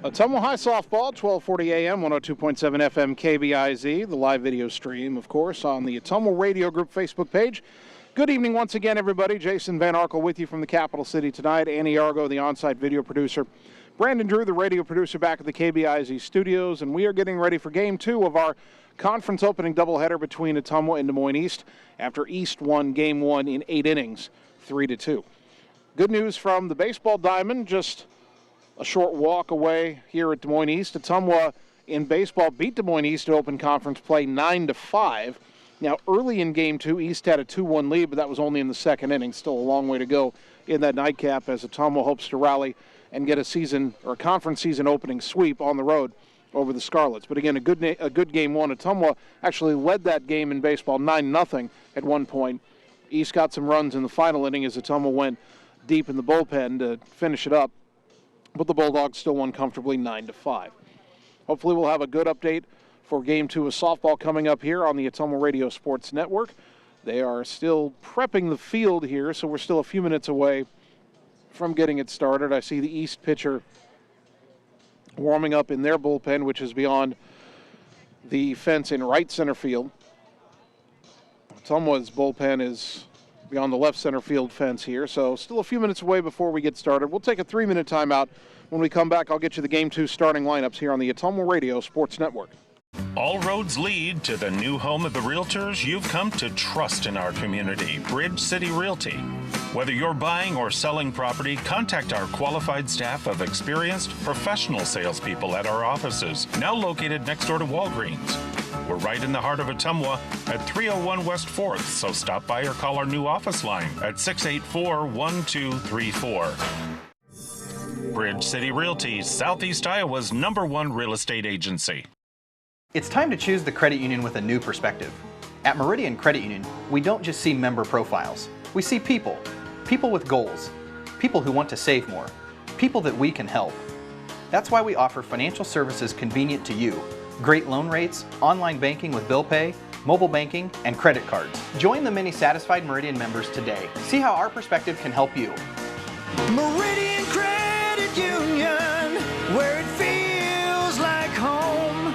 Ottumwa High Softball, 1240 AM, 102.7 FM KBIZ, the live video stream, of course, on the Ottumwa Radio Group Facebook page. Good evening once again, everybody. Jason Van Arkel with you from the capital city tonight. Annie Argo, the on-site video producer. Brandon Drew, the radio producer, back at the KBIZ studios, and we are getting ready for Game 2 of our conference opening doubleheader between Ottumwa and Des Moines East after East won Game 1 in 8 innings, 3-2. Good news from the baseball diamond, just a short walk away here at Des Moines East. Ottumwa in baseball beat Des Moines East to open conference play 9-5. Now, early in Game 2, East had a 2-1 lead, but that was only in the second inning. Still a long way to go in that nightcap as Ottumwa hopes to rally and get a conference season opening sweep on the road over the Scarlets. But again, a good Game 1. Ottumwa actually led that game in baseball 9-0 at one point. East got some runs in the final inning as Ottumwa went deep in the bullpen to finish it up. But the Bulldogs still won comfortably 9-5. Hopefully we'll have a good update for Game 2 of softball coming up here on the Ottumwa Radio Sports Network. They are still prepping the field here, so we're still a few minutes away from getting it started. I see the East pitcher warming up in their bullpen, which is beyond the fence in right center field. Ottumwa's bullpen is beyond the left center field fence here, so still a few minutes away before we get started. We'll take a 3-minute timeout. When we come back, I'll get you the Game 2 starting lineups here on the Ottumwa Radio Sports Network. All roads lead to the new home of the realtors you've come to trust in our community, Bridge City Realty. Whether you're buying or selling property, contact our qualified staff of experienced professional salespeople at our offices, now located next door to Walgreens. We're right in the heart of Ottumwa at 301 West 4th, so stop by or call our new office line at 684-1234. Bridge City Realty, Southeast Iowa's #1 real estate agency. It's time to choose the credit union with a new perspective. At Meridian Credit Union, we don't just see member profiles. We see people. People with goals. People who want to save more. People that we can help. That's why we offer financial services convenient to you. Great loan rates, online banking with bill pay, mobile banking, and credit cards. Join the many satisfied Meridian members today. See how our perspective can help you. Meridian Credit Union, where it feels like home.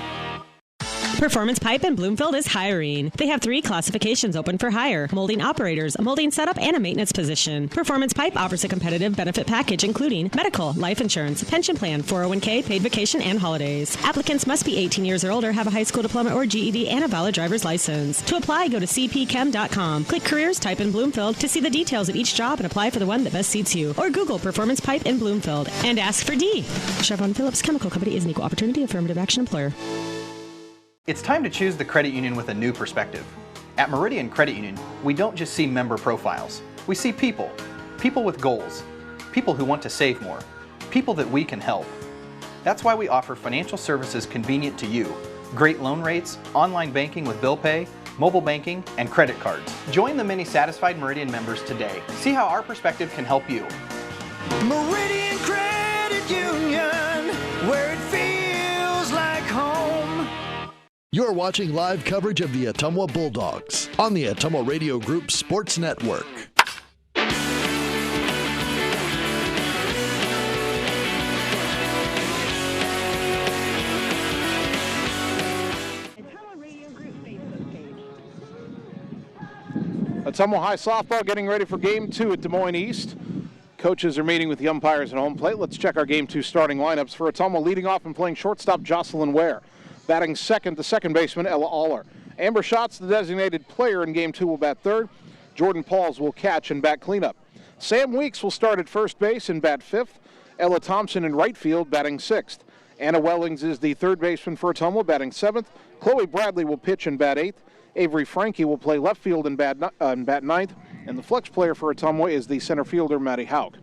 Performance Pipe in Bloomfield is hiring. They have 3 classifications open for hire: molding operators, a molding setup, and a maintenance position. Performance Pipe offers a competitive benefit package including medical, life insurance, pension plan, 401k, paid vacation, and holidays. Applicants must be 18 years or older, have a high school diploma or GED, and a valid driver's license. To apply, go to cpchem.com. Click Careers, type in Bloomfield to see the details of each job and apply for the one that best suits you. Or Google Performance Pipe in Bloomfield and ask for D. Chevron Phillips Chemical Company is an equal opportunity affirmative action employer. It's time to choose the credit union with a new perspective. At Meridian Credit Union, we don't just see member profiles. We see people. People with goals. People who want to save more. People that we can help. That's why we offer financial services convenient to you. Great loan rates, online banking with bill pay, mobile banking, and credit cards. Join the many satisfied Meridian members today. See how our perspective can help you. Meridian Credit Union, where it feels like home. You're watching live coverage of the Ottumwa Bulldogs on the Ottumwa Radio Group Sports Network. Ottumwa High Softball getting ready for Game 2 at Des Moines East. Coaches are meeting with the umpires at home plate. Let's check our Game 2 starting lineups. For Ottumwa, leading off and playing shortstop, Jocelyn Ware. Batting second, the second baseman, Ella Aller. Amber Schatz, the designated player in Game 2, will bat third. Jordan Pauls will catch and bat cleanup. Sam Weeks will start at first base and bat fifth. Ella Thompson in right field, batting sixth. Anna Wellings is the third baseman for Ottumwa, batting seventh. Chloe Bradley will pitch and bat eighth. Avery Frankie will play left field and bat ninth. And the flex player for Ottumwa is the center fielder, Maddie Hauk.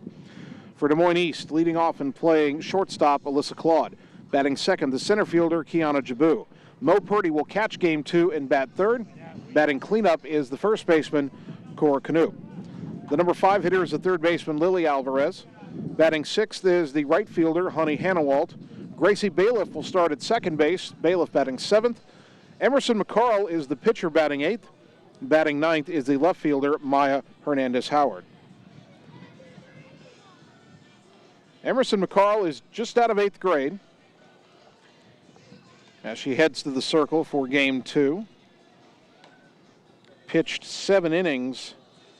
For Des Moines East, leading off and playing shortstop, Alyssa Claude. Batting second, the center fielder, Kiana Jabu. Mo Purdy will catch Game 2 and bat third. Batting cleanup is the first baseman, Cora Canoe. The number 5 hitter is the third baseman, Lily Alvarez. Batting sixth is the right fielder, Honey Hannawalt. Gracie Bailiff will start at second base. Bailiff batting seventh. Emerson McCarl is the pitcher, batting eighth. Batting ninth is the left fielder, Maya Hernandez-Howard. Emerson McCarl is just out of 8th grade. as she heads to the circle for game 2. Pitched 7 innings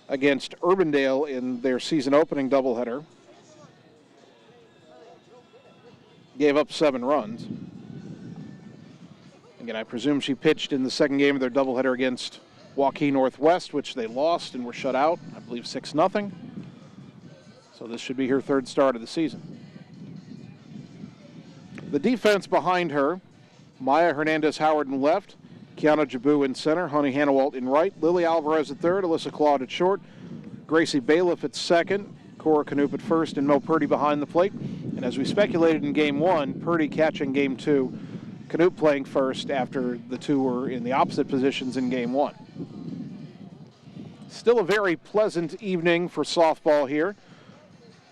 against Urbandale in their season opening doubleheader. Gave up 7 runs. Again, I presume she pitched in the second game of their doubleheader against Waukee Northwest, which they lost and were shut out, I believe 6-0. So this should be her 3rd start of the season. The defense behind her, Maya Hernandez-Howard in left, Kiana Jabu in center, Honey Hannawalt in right, Lily Alvarez at third, Alyssa Claude at short, Gracie Bailiff at second, Cora Canoop at first, and Mel Purdy behind the plate. And as we speculated in game 1, Purdy catching game 2, Canoop playing first after the two were in the opposite positions in game 1. Still a very pleasant evening for softball here.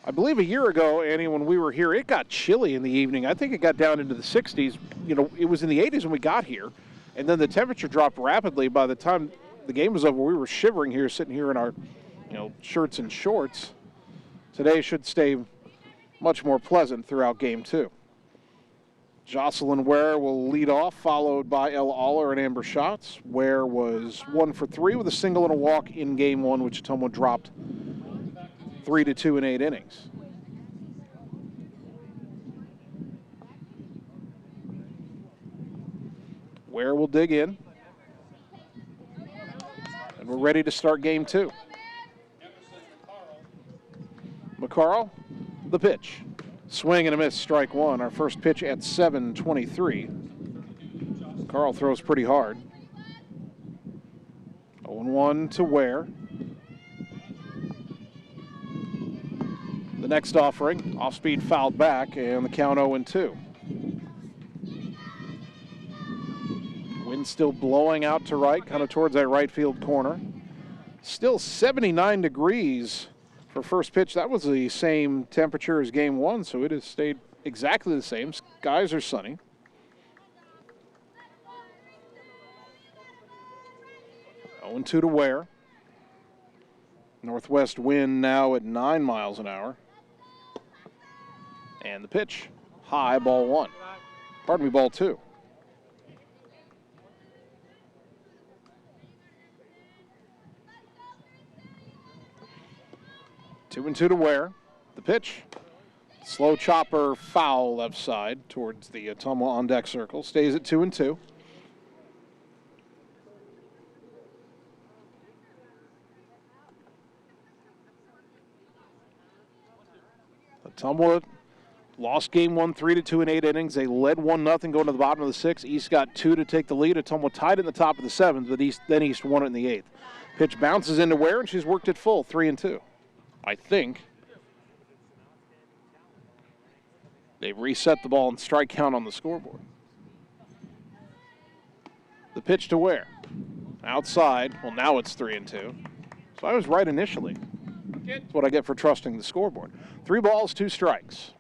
I believe a year ago, Annie, when we were here, it got chilly in the evening. I think it got down into the 60s. You know, it was in the 80s when we got here, and then the temperature dropped rapidly. By the time the game was over, we were shivering here, sitting here in our, shirts and shorts. Today should stay much more pleasant throughout game 2. Jocelyn Ware will lead off, followed by Ella Aller and Amber Schatz. Ware was 1 for 3 with a single and a walk in game 1, which Ottumwa dropped 3-2 in 8 innings. Ware will dig in. And we're ready to start game 2. McCarl, the pitch. Swing and a miss, strike 1. Our first pitch at 7:23. McCarl throws pretty hard. 0-1 to Ware. The next offering, off-speed fouled back, and the count 0-2. Wind still blowing out to right, kind of towards that right field corner. Still 79 degrees for first pitch. That was the same temperature as game 1, so it has stayed exactly the same. Skies are sunny. Oh, 0-2 to Ware. Northwest wind now at 9 miles an hour. And the pitch, high, ball 1. Pardon me, ball 2. Two and 2 to Ware. The pitch, slow chopper, foul left side towards the Ottumwa on deck circle. Stays at 2-2. Ottumwa lost game 1, 3-2 in 8 innings. They led 1-0 going to the bottom of the 6th. East got 2 to take the lead. Ottumwa tied in the top of the 7th, but East won it in the 8th. Pitch bounces into Ware, and she's worked it full, 3-2. I think they've reset the ball and strike count on the scoreboard. The pitch to Ware. Outside. Well, now it's 3-2. So I was right initially. That's what I get for trusting the scoreboard. 3 balls, 2 strikes.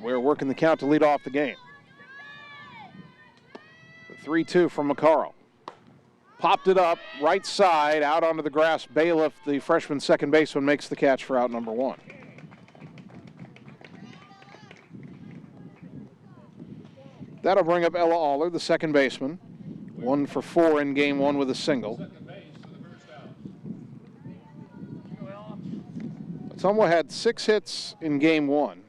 Ware working the count to lead off the game. The 3-2 from McCarl. Popped it up, right side, out onto the grass. Bailiff, the freshman second baseman, makes the catch for out number 1. That'll bring up Ella Aller, the second baseman. 1 for 4 in game 1 with a single. Ottumwa had 6 hits in game 1.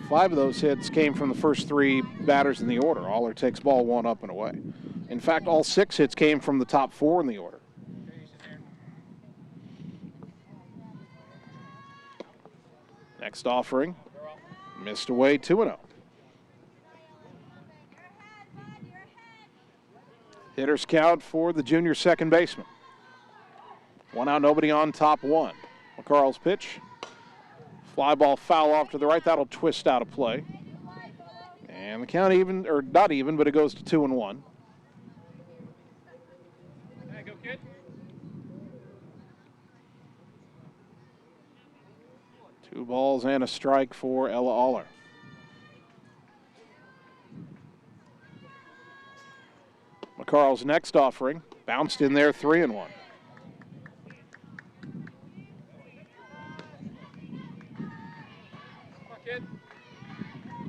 5 of those hits came from the first 3 batters in the order. Aller takes ball 1 up and away. In fact, all 6 hits came from the top 4 in the order. Next offering, missed away, 2-0. Hitters count for the junior second baseman. 1 out, nobody on, top 1. McCarl's pitch. Fly ball foul off to the right. That'll twist out of play. And the count even, or not even, but it goes to 2-1. Hey, go kid. 2 balls and a strike for Ella Aller. McCarl's next offering, bounced in there, 3-1.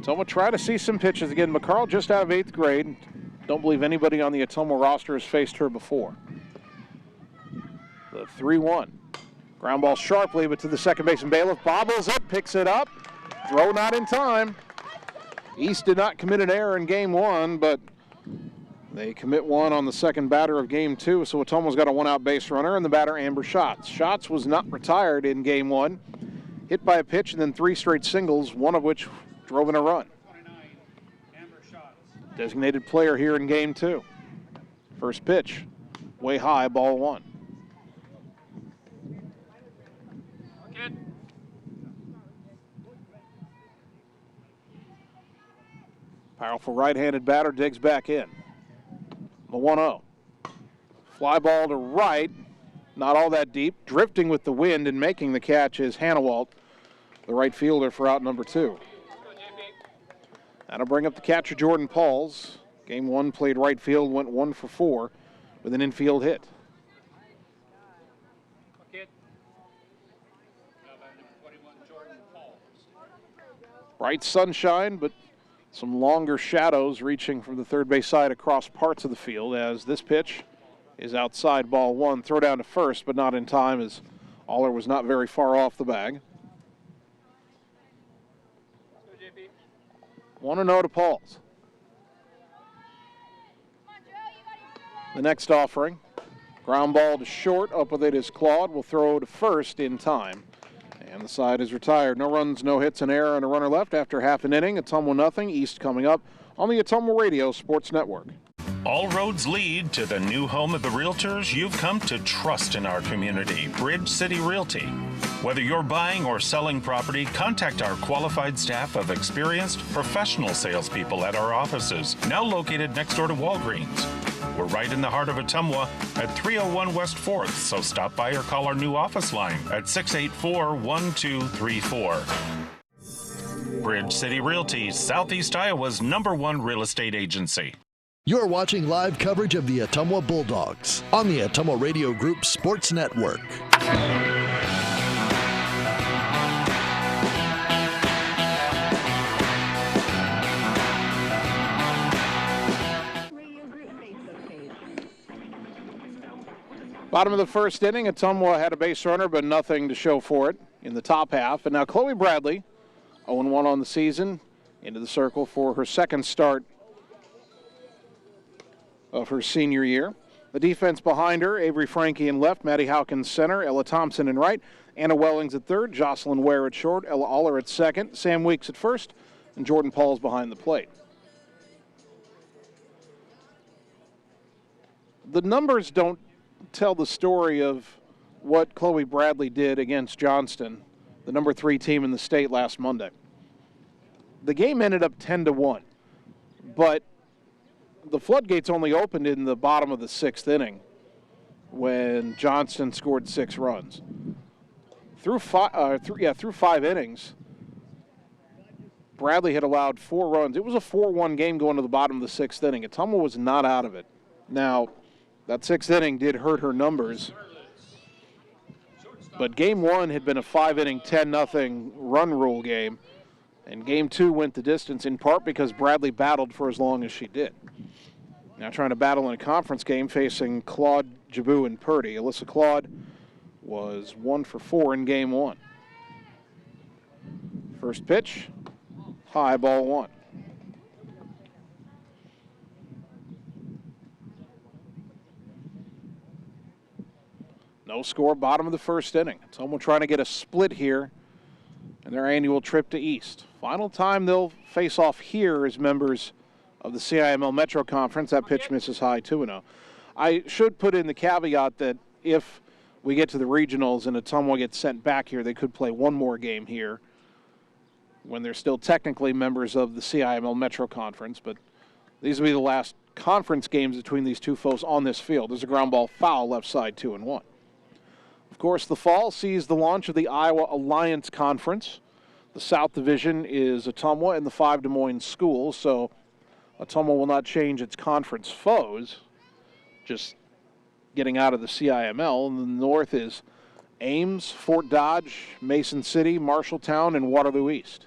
Ottumwa try to see some pitches again. McCarl just out of 8th grade. Don't believe anybody on the Ottumwa roster has faced her before. The 3-1. Ground ball sharply, but to the second baseman. Bailiff bobbles it, picks it up. Throw not in time. East did not commit an error in game 1, but they commit one on the second batter of game 2, so Ottumwa's got a one-out base runner, and the batter, Amber Schatz. Schatz was not retired in game 1. Hit by a pitch and then 3 straight singles, one of which drove in a run. Designated player here in game 2. First pitch, way high, ball 1. Powerful right-handed batter digs back in. The 1-0. Fly ball to right, not all that deep. Drifting with the wind and making the catch is Hannawalt, the right fielder for out number 2. That'll bring up the catcher, Jordan Pauls. Game 1 played right field, went 1 for 4 with an infield hit. Bright sunshine, but some longer shadows reaching from the third base side across parts of the field as this pitch is outside, ball 1. Throw down to first, but not in time as Aller was not very far off the bag. 1-0 to Pauls. The next offering, ground ball to short, up with it is Claude, will throw to first in time. And the side is retired. No runs, no hits, an error, and a runner left after half an inning. Ottumwa nothing. East coming up on the Ottumwa Radio Sports Network. All roads lead to the new home of the realtors you've come to trust in our community, Bridge City Realty. Whether you're buying or selling property, contact our qualified staff of experienced professional salespeople at our offices, now located next door to Walgreens. We're right in the heart of Ottumwa at 301 West 4th, so stop by or call our new office line at 684-1234. Bridge City Realty, Southeast Iowa's #1 real estate agency. You're watching live coverage of the Ottumwa Bulldogs on the Ottumwa Radio Group Sports Network. Bottom of the first inning, Ottumwa had a base runner, but nothing to show for it in the top half. And now Chloe Bradley, 0-1 on the season, into the circle for her second start of her senior year. The defense behind her, Avery Frankie in left, Maddie Hawkins center, Ella Thompson in right, Anna Wellings at third, Jocelyn Ware at short, Ella Aller at second, Sam Weeks at first, and Jordan Pauls behind the plate. The numbers don't tell the story of what Chloe Bradley did against Johnston, the #3 team in the state last Monday. The game ended up 10-1, but the floodgates only opened in the bottom of the 6th inning when Johnston scored 6 runs. Through 5 innings, Bradley had allowed 4 runs. It was a 4-1 game going to the bottom of the 6th inning. Ottumwa was not out of it. Now, that 6th inning did hurt her numbers, but game 1 had been a 5-inning, 10-0 run rule game, and game 2 went the distance in part because Bradley battled for as long as she did. Now trying to battle in a conference game facing Claude, Jabu, and Purdy. Alyssa Claude was 1 for 4 in game 1. First pitch, high, ball 1. No score, bottom of the first inning. Ottumwa trying to get a split here in their annual trip to East. Final time they'll face off here as members of the CIML Metro Conference. That pitch misses high, 2-0. I should put in the caveat that if we get to the regionals and Ottumwa gets sent back here, they could play one more game here when they're still technically members of the CIML Metro Conference. But these will be the last conference games between these two foes on this field. There's a ground ball foul left side, 2-1. Of course, the fall sees the launch of the Iowa Alliance Conference. The South Division is Ottumwa and the 5 Des Moines schools, so Ottumwa will not change its conference foes, just getting out of the CIML. And the North is Ames, Fort Dodge, Mason City, Marshalltown, and Waterloo East.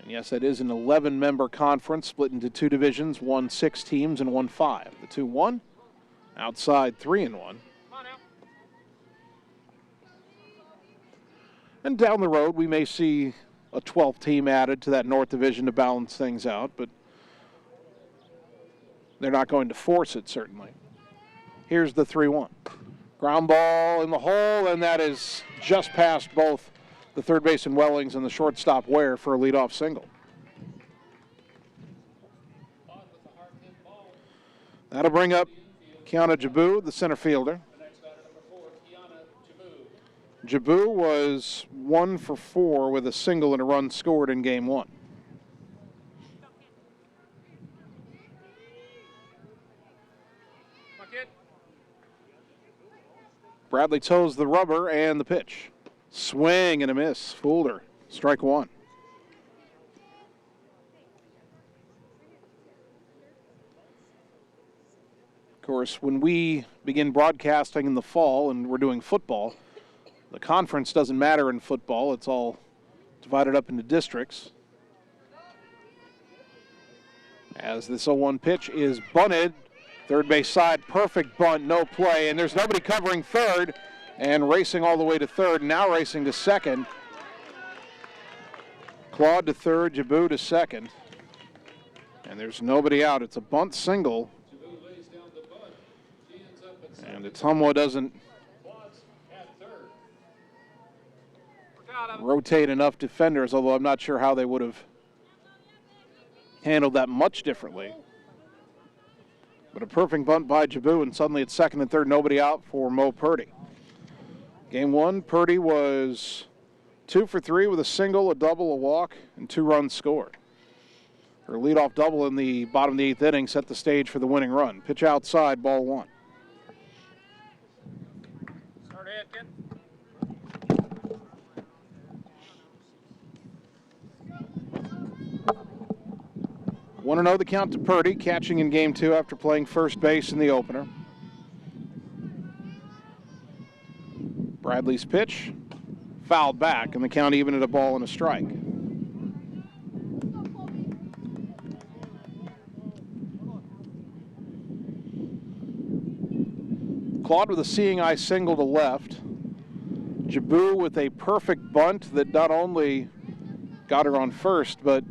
And yes, that is an 11-member conference split into two divisions, one 6 teams and one 5. The 2-1, outside 3-1. And down the road, we may see a 12th team added to that North Division to balance things out, but they're not going to force it, certainly. Here's the 3-1. Ground ball in the hole, and that is just past both the third baseman Wellings and the shortstop Ware for a leadoff single. That'll bring up Kiana Jabu, the center fielder. Jabu was 1 for 4 with a single and a run scored in game 1. Bradley toes the rubber and the pitch. Swing and a miss. Fooled her. Strike 1. Of course, when we begin broadcasting in the fall and we're doing football, the conference doesn't matter in football. It's all divided up into districts. As this 0-1 pitch is bunted, third base side, perfect bunt, no play, and there's nobody covering third, and racing all the way to third, now racing to second. Claude to third, Jabu to second, and there's nobody out. It's a bunt single, and Ottumwa doesn't rotate enough defenders, although I'm not sure how they would have handled that much differently. But a perfect bunt by Jabu, and suddenly it's second and third, nobody out for Mo Purdy. Game 1, Purdy was 2 for 3 with a single, a double, a walk, and 2 runs scored. Her leadoff double in the bottom of the 8th inning set the stage for the winning run. Pitch outside, ball 1. Start ahead, Ken. 1-0 the count to Purdy, catching in game 2 after playing first base in the opener. Bradley's pitch, fouled back, and the count even at a ball and a strike. Claude with a seeing eye single to left. Jabu with a perfect bunt that not only got her on first, but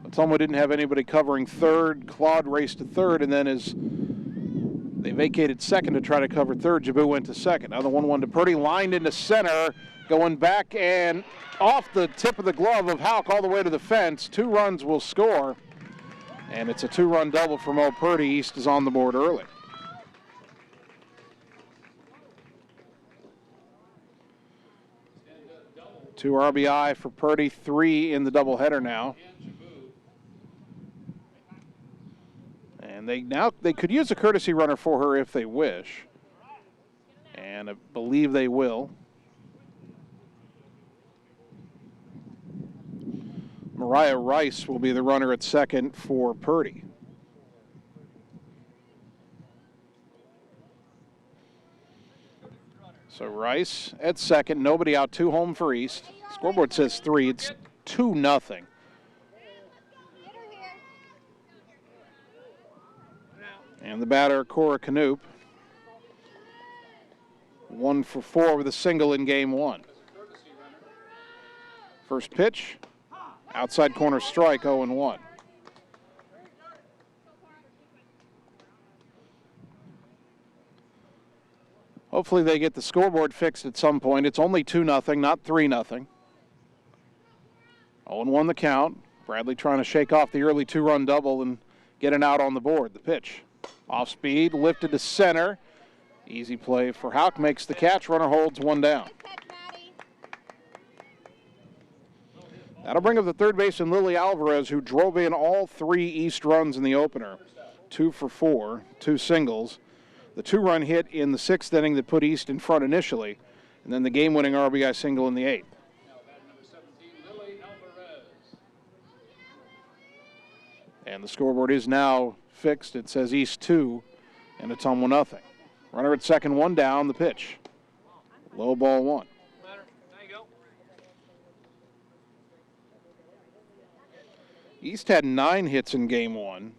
Ottumwa didn't have anybody covering third. Claude raced to third, and then as they vacated second to try to cover third, Jabu went to second. Now the 1-1 to Purdy, lined into center, going back and off the tip of the glove of Houck all the way to the fence. 2 runs will score, and it's a 2-run double for Mo Purdy. East is on the board early. Two RBI for Purdy, 3 in the doubleheader now. And they could use a courtesy runner for her if they wish. And I believe they will. Mariah Rice will be the runner at second for Purdy. So Rice at second, nobody out, 2 home for East. Scoreboard says 3, it's 2-0. And the batter, Cora Canoop, 1 for 4 with a single in game 1. First pitch, outside corner strike, 0-1. Hopefully they get the scoreboard fixed at some point. It's only 2-0, not 3-0. 0-1 the count. Bradley trying to shake off the early 2-run double and get an out on the board. The pitch. Off speed, lifted to center. Easy play for Houck, makes the catch. Runner holds 1 down. That'll bring up the third baseman Lily Alvarez, who drove in all 3 East runs in the opener. 2 for 4, 2 singles. The 2-run hit in the 6th inning that put East in front initially, and then the game-winning RBI single in the 8th. And the scoreboard is now fixed. It says East 2 and Ottumwa 0. Runner at second, 1 down, the pitch. Low ball 1. East had 9 hits in game 1.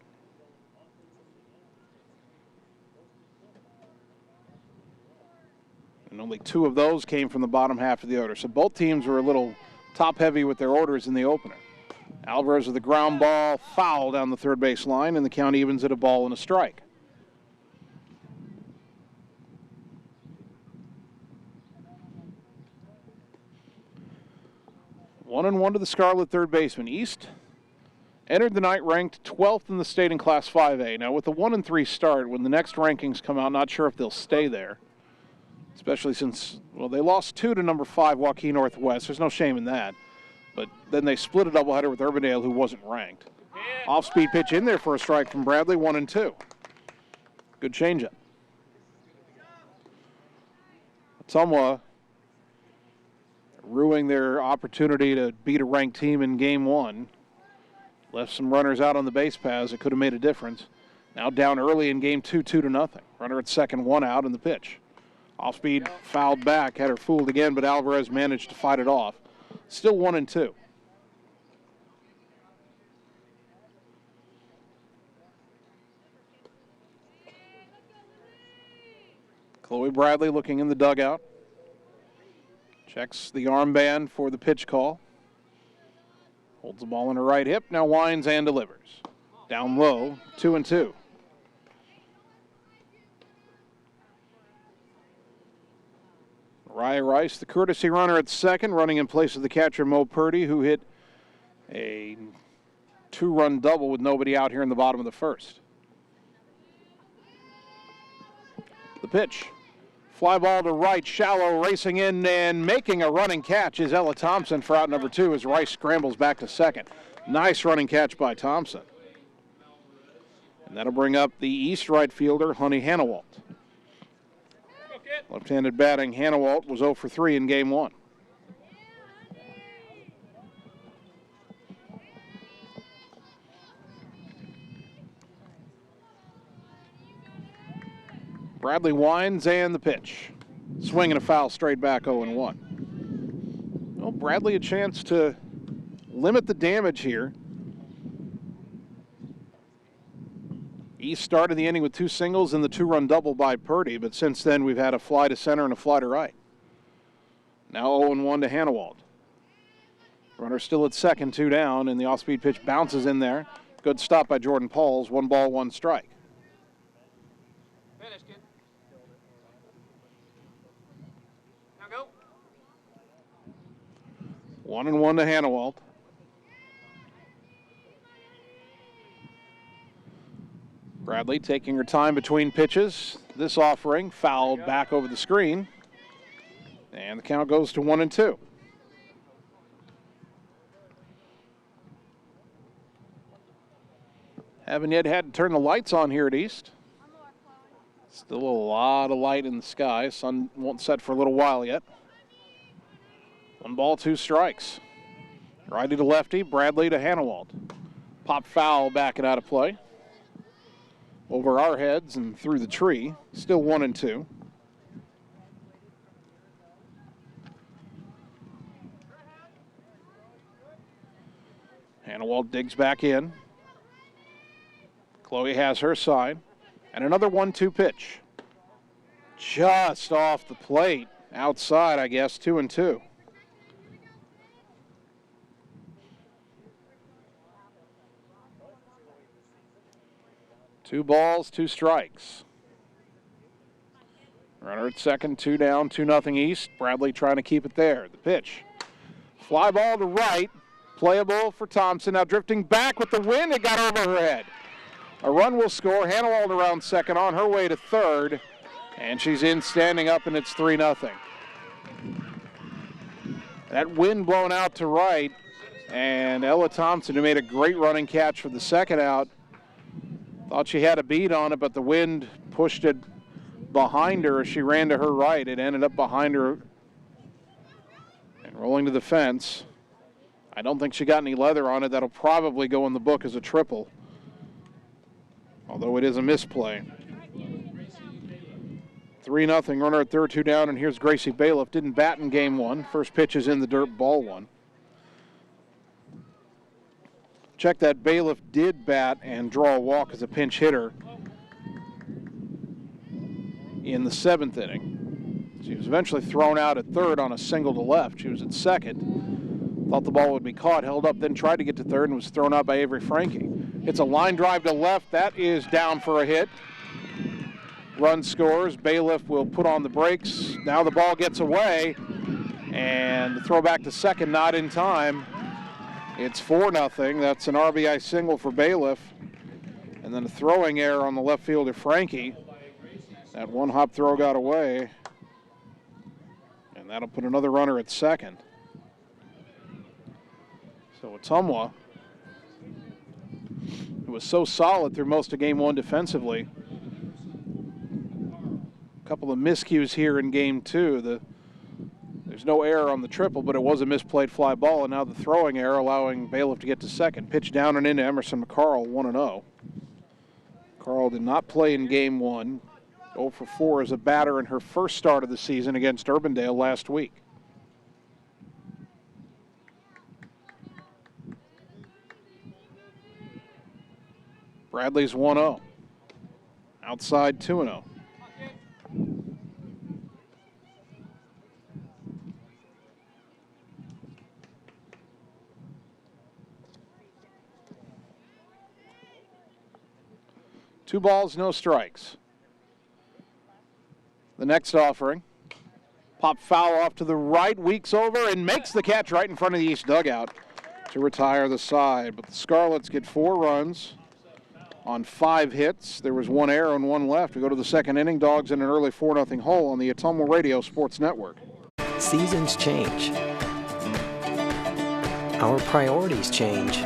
And only 2 of those came from the bottom half of the order. So both teams were a little top-heavy with their orders in the opener. Alvarez with a ground ball, foul down the third base line, and the count evens at a ball and a strike. One and one to the Scarlet third baseman. East entered the night ranked 12th in the state in Class 5A. Now with the 1-3 start, when the next rankings come out, not sure if they'll stay there. Especially since, well, they lost 2 to number 5 Joaquin Northwest. There's no shame in that. But then they split a doubleheader with Urbandale, who wasn't ranked. Off-speed pitch in there for a strike from Bradley, 1-2. Good changeup. Ottumwa ruining their opportunity to beat a ranked team in game 1. Left some runners out on the base paths that could have made a difference. Now down early in game 2, 2-0. Runner at second, 1 out in the pitch. Off-speed fouled back, had her fooled again, but Alvarez managed to fight it off. Still 1-2. Chloe Bradley looking in the dugout. Checks the armband for the pitch call. Holds the ball in her right hip, now winds and delivers. Down low, 2-2. Mariah Rice, the courtesy runner at second, running in place of the catcher Mo Purdy, who hit a 2-run double with nobody out here in the bottom of the first. The pitch. Fly ball to right, shallow, racing in and making a running catch is Ella Thompson for out number 2 as Rice scrambles back to second. Nice running catch by Thompson. And that'll bring up the East right fielder, Honey Hannawalt. Left-handed batting, Hannawalt was 0 for 3 in game 1. Bradley winds and the pitch. Swing and a foul straight back 0-1. Well, Bradley a chance to limit the damage here. East started the inning with 2 singles and the 2-run double by Purdy, but since then we've had a fly to center and a fly to right. Now 0-1 to Hannawalt. Runner still at second, 2 down, and the off-speed pitch bounces in there. Good stop by Jordan Pauls. 1 ball, 1 strike. Finish, kid. Now go. 1-1 to Hannawalt. Bradley taking her time between pitches. This offering fouled back over the screen. And the count goes to 1-2. Haven't yet had to turn the lights on here at East. Still a lot of light in the sky. Sun won't set for a little while yet. 1 ball, 2 strikes. Righty to lefty, Bradley to Hannawalt. Pop foul back and out of play. Over our heads and through the tree. Still 1-2. Hannawalt digs back in. Chloe has her side. And another 1-2 pitch. Just off the plate. Outside, I guess, 2-2. Two balls, 2 strikes. Runner at second, 2 down, 2-0 East. Bradley trying to keep it there. The pitch. Fly ball to right. Playable for Thompson. Now drifting back with the wind. It got over her head. A run will score. Hannawalt around second, on her way to third. And she's in, standing up, and it's 3-0. That wind blown out to right. And Ella Thompson, who made a great running catch for the second out, thought she had a beat on it, but the wind pushed it behind her as she ran to her right. It ended up behind her and rolling to the fence. I don't think she got any leather on it. That'll probably go in the book as a triple, although it is a misplay. 3-0, runner at third, 2 down, and here's Gracie Bailiff. Didn't bat in game 1. First pitch is in the dirt, ball 1. Check that Bailiff did bat and draw a walk as a pinch hitter in the 7th inning. She was eventually thrown out at third on a single to left. She was at second. Thought the ball would be caught, held up, then tried to get to third and was thrown out by Avery Frankie. It's a line drive to left. That is down for a hit. Run scores. Bailiff will put on the brakes. Now the ball gets away, and the throw back to second not in time. It's 4-0. That's an RBI single for Bailiff. And then a throwing error on the left fielder, Frankie. That one-hop throw got away. And that'll put another runner at second. So Ottumwa, who was so solid through most of Game 1 defensively. A couple of miscues here in Game 2. There's no error on the triple, but it was a misplayed fly ball, and now the throwing error allowing Bailiff to get to second. Pitch down and into Emerson McCarl, 1-0. Carl did not play in Game 1. 0 for 4 as a batter in her first start of the season against Urbandale last week. Bradley's 1-0. Outside 2-0. Two balls, no strikes. The next offering. Pop foul off to the right, Weeks over and makes the catch right in front of the east dugout to retire the side. But the Scarlets get 4 runs on 5 hits. There was 1 error and 1 left. We go to the second inning. Dogs in an early 4-0 hole on the Ottumwa Radio Sports Network. Seasons change. Our priorities change.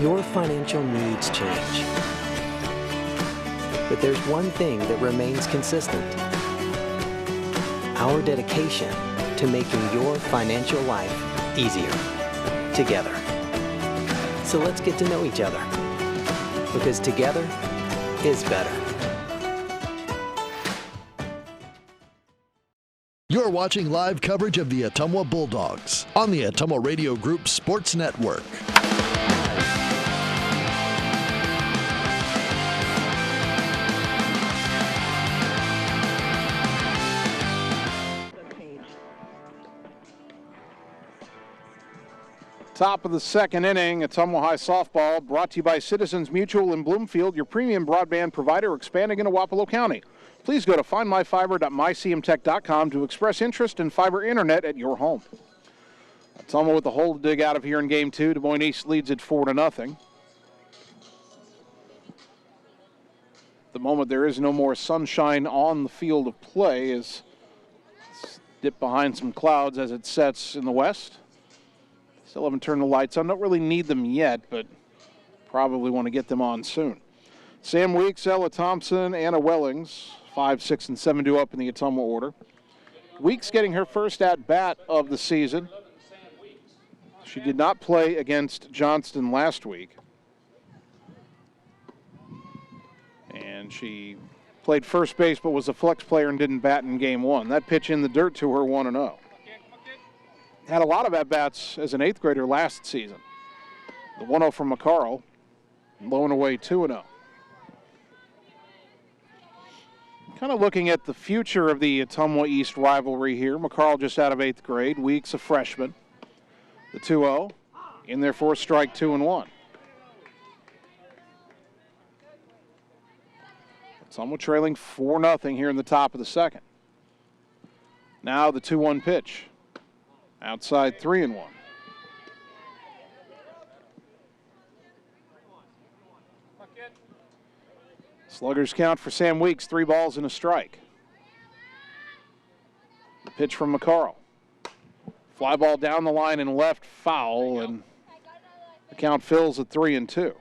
Your financial needs change. But there's one thing that remains consistent. Our dedication to making your financial life easier together. So let's get to know each other, because together is better. You're watching live coverage of the Ottumwa Bulldogs on the Ottumwa Radio Group Sports Network. Top of the second inning, Ottumwa High softball brought to you by Citizens Mutual in Bloomfield, your premium broadband provider expanding into Wapello County. Please go to findmyfiber.mycmtech.com to express interest in fiber internet at your home. Ottumwa with the hole to dig out of here in Game 2. Des Moines East leads it 4-0. At the moment, there is no more sunshine on the field of play as it's dipped behind some clouds as it sets in the west. Still haven't turned the lights on. Don't really need them yet, but probably want to get them on soon. Sam Weeks, Ella Thompson, Anna Wellings, 5, 6, and 7-2 up in the Ottumwa order. Weeks getting her first at-bat of the season. She did not play against Johnston last week. And she played first base but was a flex player and didn't bat in Game 1. That pitch in the dirt to her, 1-0. Had a lot of at-bats as an 8th grader last season. The 1-0 from McCarl, low and away 2-0. Kind of looking at the future of the Ottumwa East rivalry here. McCarl just out of 8th grade, Weeks a freshman. The 2-0 in there for a strike, 2-1. Ottumwa trailing 4-0 here in the top of the second. Now the 2-1 pitch. Outside 3-1. Sluggers count for Sam Weeks, 3 balls and a strike. The pitch from McCarl. Fly ball down the line and left, foul, and the count fills at 3-2.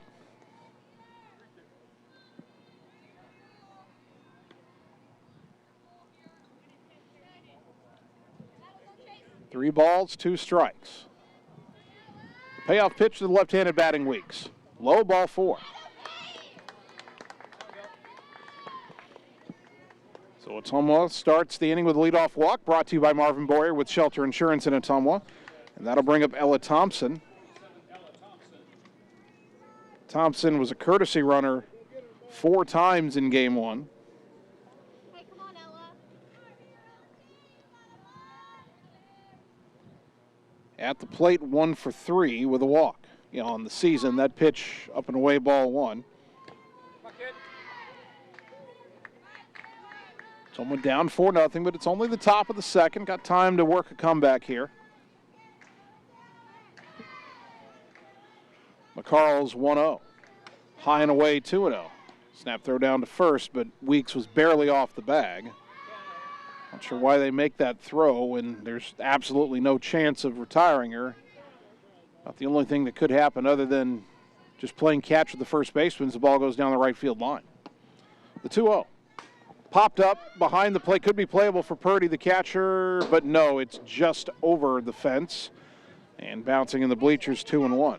Three balls, 2 strikes. The payoff pitch to the left-handed batting Weeks. Low, ball 4. So Ottumwa starts the inning with a leadoff walk, brought to you by Marvin Boyer with Shelter Insurance in Ottumwa. And that'll bring up Ella Thompson. Thompson was a courtesy runner 4 times in game 1. Hey, come on, Ella. At the plate, 1 for 3 with a walk. You know, on the season, that pitch up and away, ball 1. Someone down 4-0, but it's only the top of the second. Got time to work a comeback here. McCarl's 1-0. High and away 2-0. Snap throw down to first, but Weeks was barely off the bag. Not sure why they make that throw when there's absolutely no chance of retiring her. About the only thing that could happen other than just playing catch with the first baseman as the ball goes down the right field line. The 2-0. Popped up behind the plate. Could be playable for Purdy, the catcher, but no, it's just over the fence. And bouncing in the bleachers, 2-1.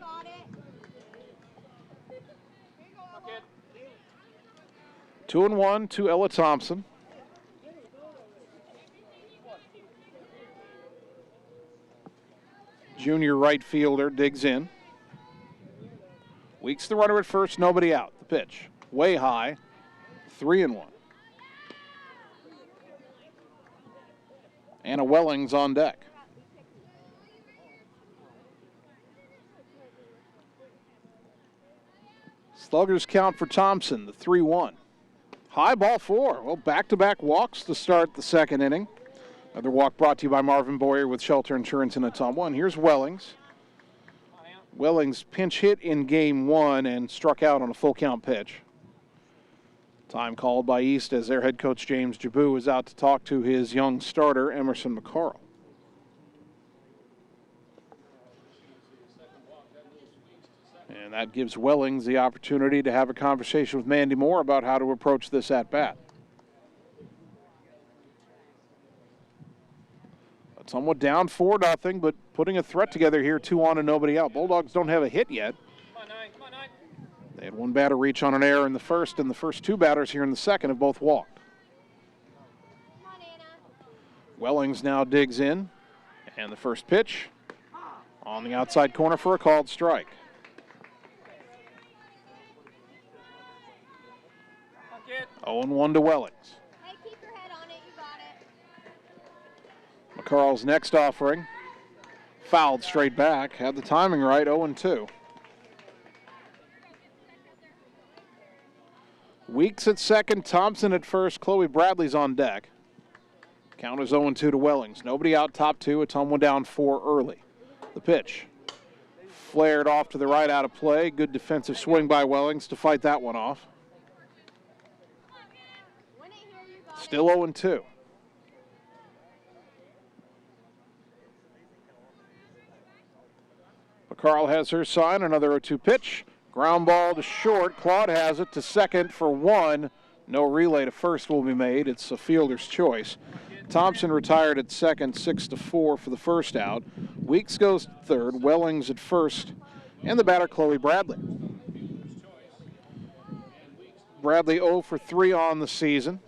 2-1 to Ella Thompson. Junior right fielder digs in. Weeks the runner at first, nobody out. The pitch, way high, 3-1. Anna Wellings on deck. Sluggers count for Thompson, the 3-1. High ball 4. Well, back-to-back walks to start the second inning. Another walk brought to you by Marvin Boyer with Shelter Insurance in Ottumwa. And here's Wellings. Wellings pinch hit in game 1 and struck out on a full count pitch. Time called by East as their head coach James Jabu is out to talk to his young starter Emerson McCarl. And that gives Wellings the opportunity to have a conversation with Mandy Moore about how to approach this at-bat. Somewhat down 4-0, but putting a threat together here, 2 on and nobody out. Bulldogs don't have a hit yet. They had one batter reach on an error in the first, and the first 2 batters here in the second have both walked. Wellings now digs in, and the first pitch on the outside corner for a called strike. Good. 0-1 to Wellings. Hey, keep your head on it. You got it. McCarl's next offering, fouled straight back, had the timing right, 0-2. Weeks at second, Thompson at first, Chloe Bradley's on deck. Count is 0-2 to Wellings. Nobody out, top 2, Ottumwa down 4 early. The pitch, flared off to the right, out of play. Good defensive swing by Wellings to fight that one off. Still 0-2. McCarl has her sign, another 0-2 pitch. Ground ball to short. Claude has it to second for 1. No relay to first will be made. It's a fielder's choice. Thompson retired at second, 6-4 for the first out. Weeks goes to third. Wellings at first. And the batter, Chloe Bradley. Bradley 0 for 3 on the season.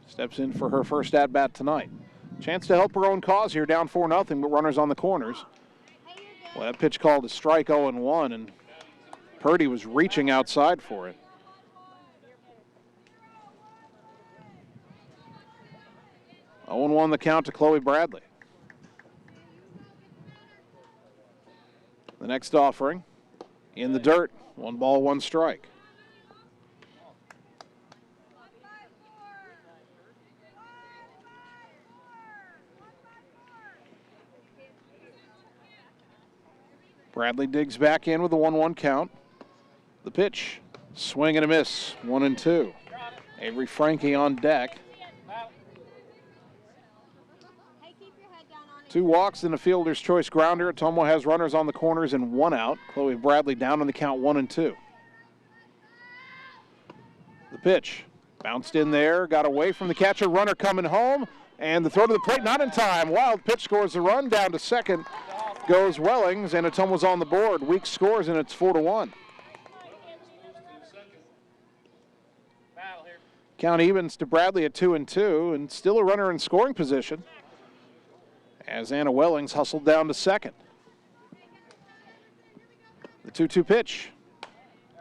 Steps in for her first at-bat tonight. Chance to help her own cause here, down 4-0, but runners on the corners. Well, that pitch called a strike, 0-1, and Purdy was reaching outside for it. Oh, 0-1 the count to Chloe Bradley. The next offering, in the dirt, 1 ball, 1 strike. Bradley digs back in with a 1-1 count. The pitch, swing and a miss, 1-2. Avery Frankie on deck. 2 walks and a fielder's choice grounder. Ottumwa has runners on the corners and 1 out. Chloe Bradley down on the count, 1-2. The pitch, bounced in there, got away from the catcher, runner coming home, and the throw to the plate, not in time. Wild pitch scores the run, down to second goes Wellings, and Ottumwa's on the board. Weeks scores, and it's 4-1. Count evens to Bradley at 2-2, and still a runner in scoring position as Anna Wellings hustled down to second. The 2-2 pitch.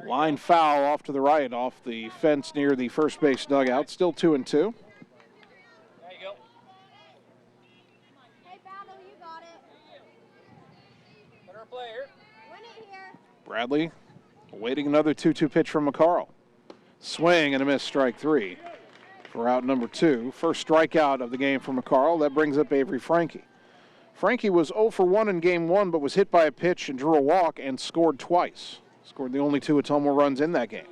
Line foul off to the right, off the fence near the first base dugout. Still 2-2. There you go. Hey, Battle, you got it. Better player. Win it here. Bradley awaiting another 2-2 pitch from McCarl. Swing and a miss, strike 3 for out number 2. First strikeout of the game for McCarl. That brings up Avery Frankie. Frankie was 0 for 1 in game 1, but was hit by a pitch and drew a walk and scored twice. Scored the only 2 Ottumwa runs in that game.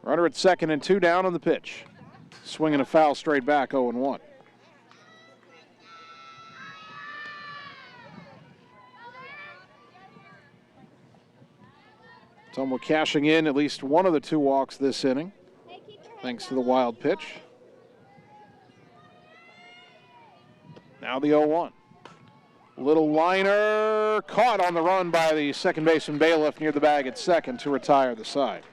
Runner at second and 2 down on the pitch. Swinging a foul straight back, 0-1. Ottumwa cashing in at least one of the 2 walks this inning, thanks to the wild pitch. Now the 0-1. Little liner caught on the run by the second baseman Bailiff near the bag at second to retire the side.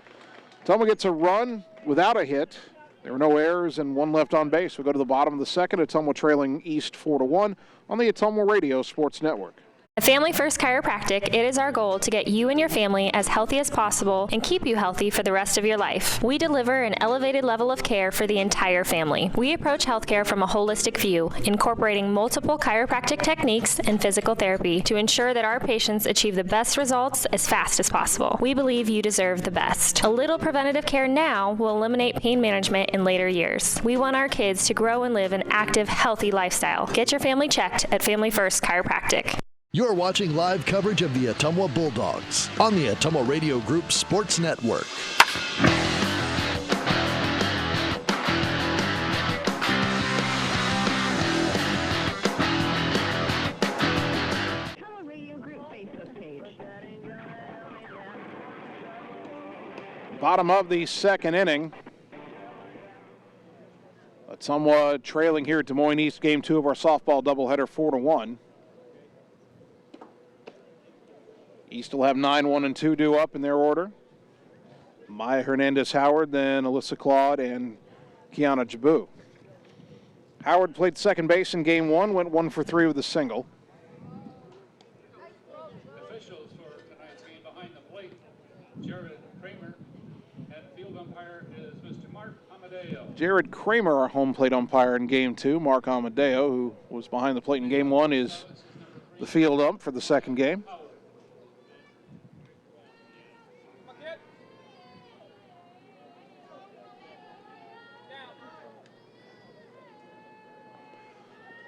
Ottumwa gets a run without a hit. There were no errors and 1 left on base. We go to the bottom of the second. Ottumwa trailing East 4-1 on the Ottumwa Radio Sports Network. At Family First Chiropractic, it is our goal to get you and your family as healthy as possible and keep you healthy for the rest of your life. We deliver an elevated level of care for the entire family. We approach healthcare from a holistic view, incorporating multiple chiropractic techniques and physical therapy to ensure that our patients achieve the best results as fast as possible. We believe you deserve the best. A little preventative care now will eliminate pain management in later years. We want our kids to grow and live an active, healthy lifestyle. Get your family checked at Family First Chiropractic. You're watching live coverage of the Ottumwa Bulldogs on the Ottumwa Radio Group Sports Network. Bottom of the second inning. Ottumwa trailing here at Des Moines East, game 2 of our softball doubleheader, 4-1. East will have 9, 1, and 2 due up in their order. Maya Hernandez-Howard, then Alyssa Claude and Kiana Jabu. Howard played second base in game 1, went 1 for 3 with a single. Officials for tonight's game behind the plate, Jared Kramer, and field umpire is Mr. Mark Amadeo. Jared Kramer, our home plate umpire in game 2. Mark Amadeo, who was behind the plate in game 1, is the field ump for the second game.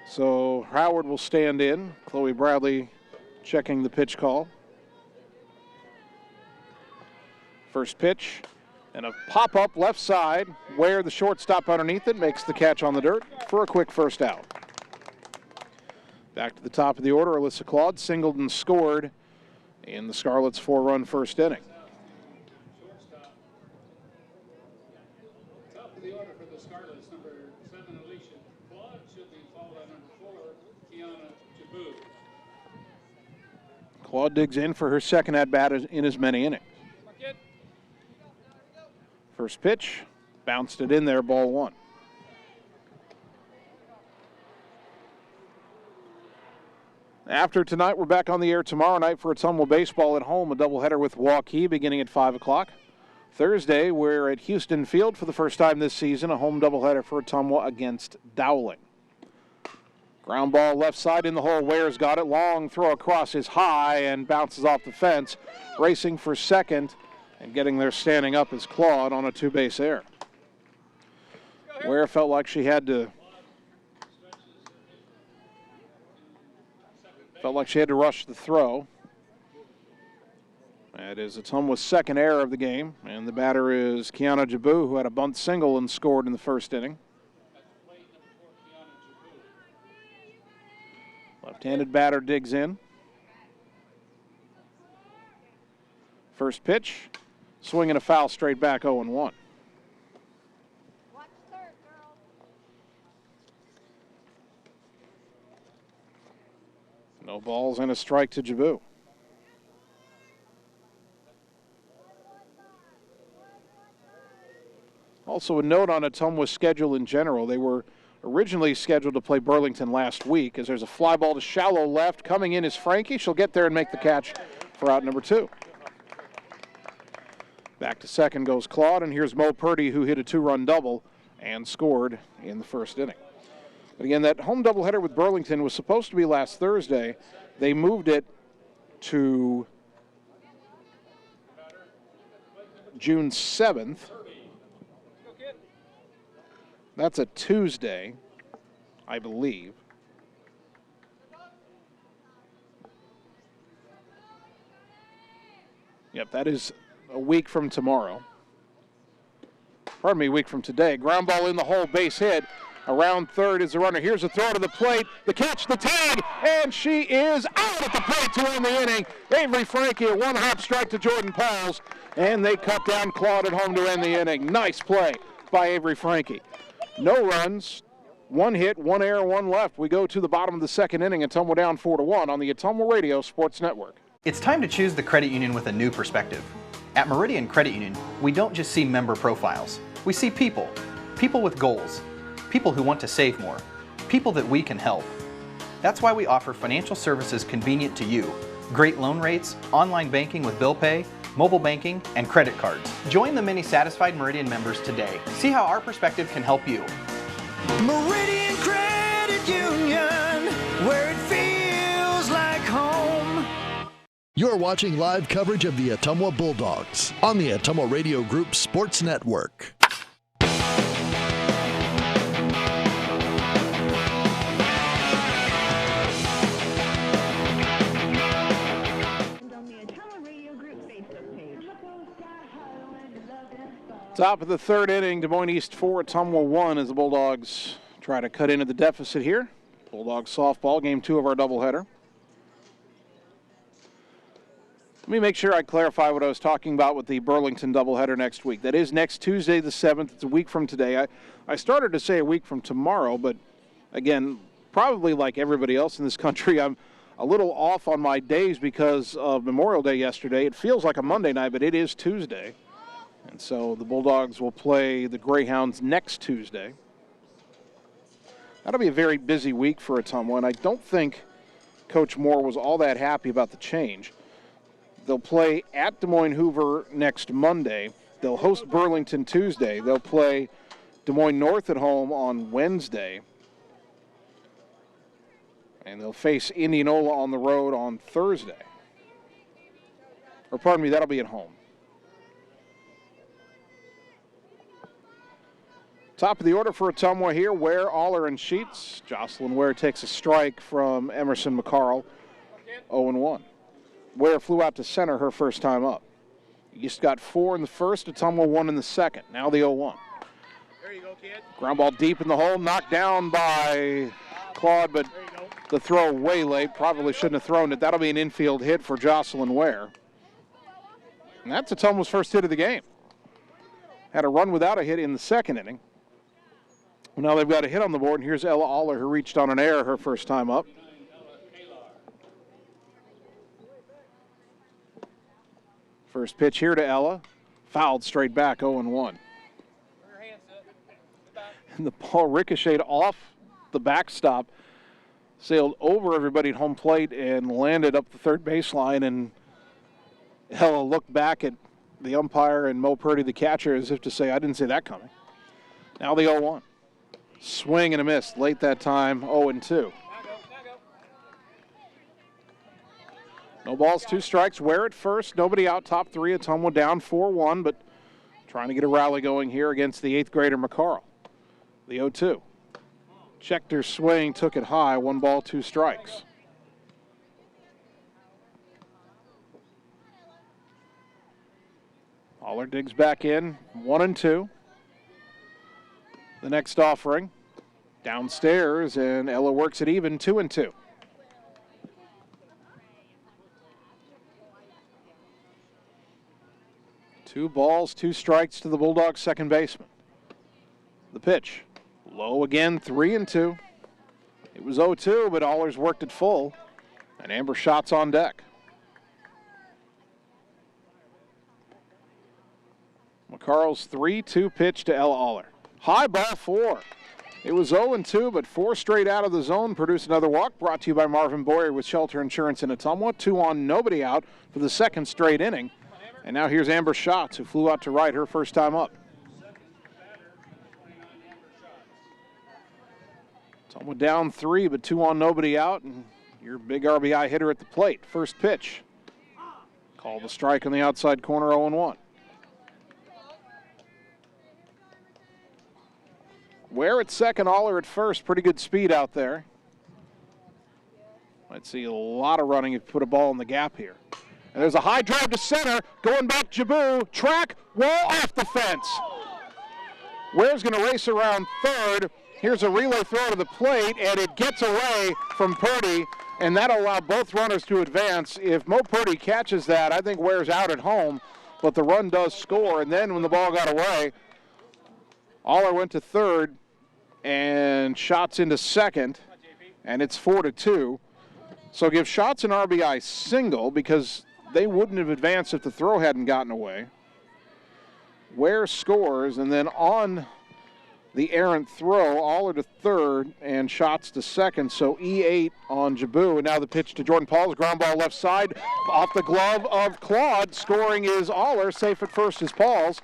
So Howard will stand in. Chloe Bradley checking the pitch call. First pitch and a pop-up left side where the shortstop underneath it makes the catch on the dirt for a quick first out. Back to the top of the order, Alyssa Claude singled and scored in the Scarlets' 4-run first inning. Top of the order for the Scarlets, number 7, Alicia Claude, should be followed by number 4, Kiana Jabu. Claude digs in for her second at-bat in as many innings. First pitch, bounced it in there, ball 1. After tonight, we're back on the air tomorrow night for Ottumwa baseball at home, a doubleheader with Waukee beginning at 5 o'clock. Thursday, we're at Houston Field for the first time this season, a home doubleheader for Ottumwa against Dowling. Ground ball left side in the hole. Ware's got it. Long throw across is high and bounces off the fence. Racing for second and getting there standing up is Claude on a 2-base error. Ware felt like she had to rush the throw. That is Ottumwa's second error of the game, and the batter is Kiana Jabu, who had a bunt single and scored in the first inning. Left-handed batter digs in. First pitch, swing and a foul straight back, 0-1. Watch third, girl. No balls and a strike to Jabu. Also a note on Ottumwa's schedule in general. They were originally scheduled to play Burlington last week, as there's a fly ball to shallow left. Coming in is Frankie. She'll get there and make the catch for out number 2. Back to second goes Claude, and here's Mo Purdy, who hit a 2-run double and scored in the first inning. But again, that home doubleheader with Burlington was supposed to be last Thursday. They moved it to June 7th. That's a Tuesday, I believe. Yep, that is a week from tomorrow. Pardon me, a week from today. Ground ball in the hole, base hit. Around third is the runner. Here's a throw to the plate. The catch, the tag, and she is out at the plate to end the inning. Avery Frankie, a one-hop strike to Jordan Pauls, and they cut down Claude at home to end the inning. Nice play by Avery Frankie. No runs, 1 hit, 1 error, 1 left. We go to the bottom of the second inning, and Ottumwa down 4-1 on the Ottumwa Radio Sports Network. It's time to choose the credit union with a new perspective. At Meridian Credit Union, we don't just see member profiles. We see people. People with goals. People who want to save more. People that we can help. That's why we offer financial services convenient to you. Great loan rates, online banking with bill pay, mobile banking, and credit cards. Join the many satisfied Meridian members today. See how our perspective can help you. Meridian Credit Union, where it feels like home. You're watching live coverage of the Ottumwa Bulldogs on the Ottumwa Radio Group Sports Network. Top of the third inning, Des Moines East 4, Ottumwa 1 as the Bulldogs try to cut into the deficit here. Bulldogs softball, game 2 of our doubleheader. Let me make sure I clarify what I was talking about with the Burlington doubleheader next week. That is next Tuesday the 7th. It's a week from today. I started to say a week from tomorrow, but again, probably like everybody else in this country, I'm a little off on my days because of Memorial Day yesterday. It feels like a Monday night, but it is Tuesday. And so the Bulldogs will play the Greyhounds next Tuesday. That'll be a very busy week for Ottumwa, and I don't think Coach Moore was all that happy about the change. They'll play at Des Moines Hoover next Monday. They'll host Burlington Tuesday. They'll play Des Moines North at home on Wednesday. And they'll face Indianola on the road on Thursday. Or pardon me, that'll be at home. Top of the order for Ottumwa here, Ware, Aller, and Sheets. Jocelyn Ware takes a strike from Emerson McCarl, 0-1. Ware flew out to center her first time up. East got 4 in the first, Ottumwa 1 in the second. Now the 0-1. There you go, kid. Ground ball deep in the hole, knocked down by Claude, but the throw way late. Probably shouldn't have thrown it. That'll be an infield hit for Jocelyn Ware. And that's Ottumwa's first hit of the game. Had a run without a hit in the second inning. Well, now they've got a hit on the board, and here's Ella Aller, who reached on an error her first time up. First pitch here to Ella. Fouled straight back, 0-1. And the ball ricocheted off the backstop, sailed over everybody at home plate, and landed up the third baseline. And Ella looked back at the umpire and Mo Purdy, the catcher, as if to say, I didn't see that coming. Now the 0-1. Swing and a miss late that time, 0-2. No balls, 2 strikes. Ware at first, nobody out, top 3. Ottumwa down 4-1, but trying to get a rally going here against the 8th grader McCarl. The 0-2. Checked her swing, took it high, 1 ball, 2 strikes. Aller digs back in, 1-2. The next offering downstairs, and Ella works it even, 2-2. Two balls, 2 strikes to the Bulldogs' second baseman. The pitch, low again, 3-2. It was 0-2, but Aller's worked it full, and Amber Shots on deck. McCarl's 3-2 pitch to Ella Aller. High ball 4. It was 0-2, but 4 straight out of the zone produced another walk. Brought to you by Marvin Boyer with Shelter Insurance in Ottumwa. 2 on, nobody out for the second straight inning. And now here's Amber Schatz, who flew out to right her first time up. Ottumwa down 3, but 2 on, nobody out. And your big RBI hitter at the plate. First pitch. Called a strike on the outside corner, 0-1. Ware at second, Aller at first. Pretty good speed out there. Might see a lot of running if you put a ball in the gap here. And there's a high drive to center. Going back, Jabu. Track, wall, off the fence. Ware's going to race around third. Here's a relay throw to the plate, and it gets away from Purdy, and that'll allow both runners to advance. If Mo Purdy catches that, I think Ware's out at home, but the run does score. And then when the ball got away, Aller went to third, and Schatz into second, and it's 4-2. So give Schatz an RBI single because they wouldn't have advanced if the throw hadn't gotten away. Ware scores, and then on the errant throw, Aller to third and Schatz to second. So E8 on Jabu, and now the pitch to Jordan Pauls. Ground ball left side off the glove of Claude. Scoring is Aller. Safe at first is Pauls,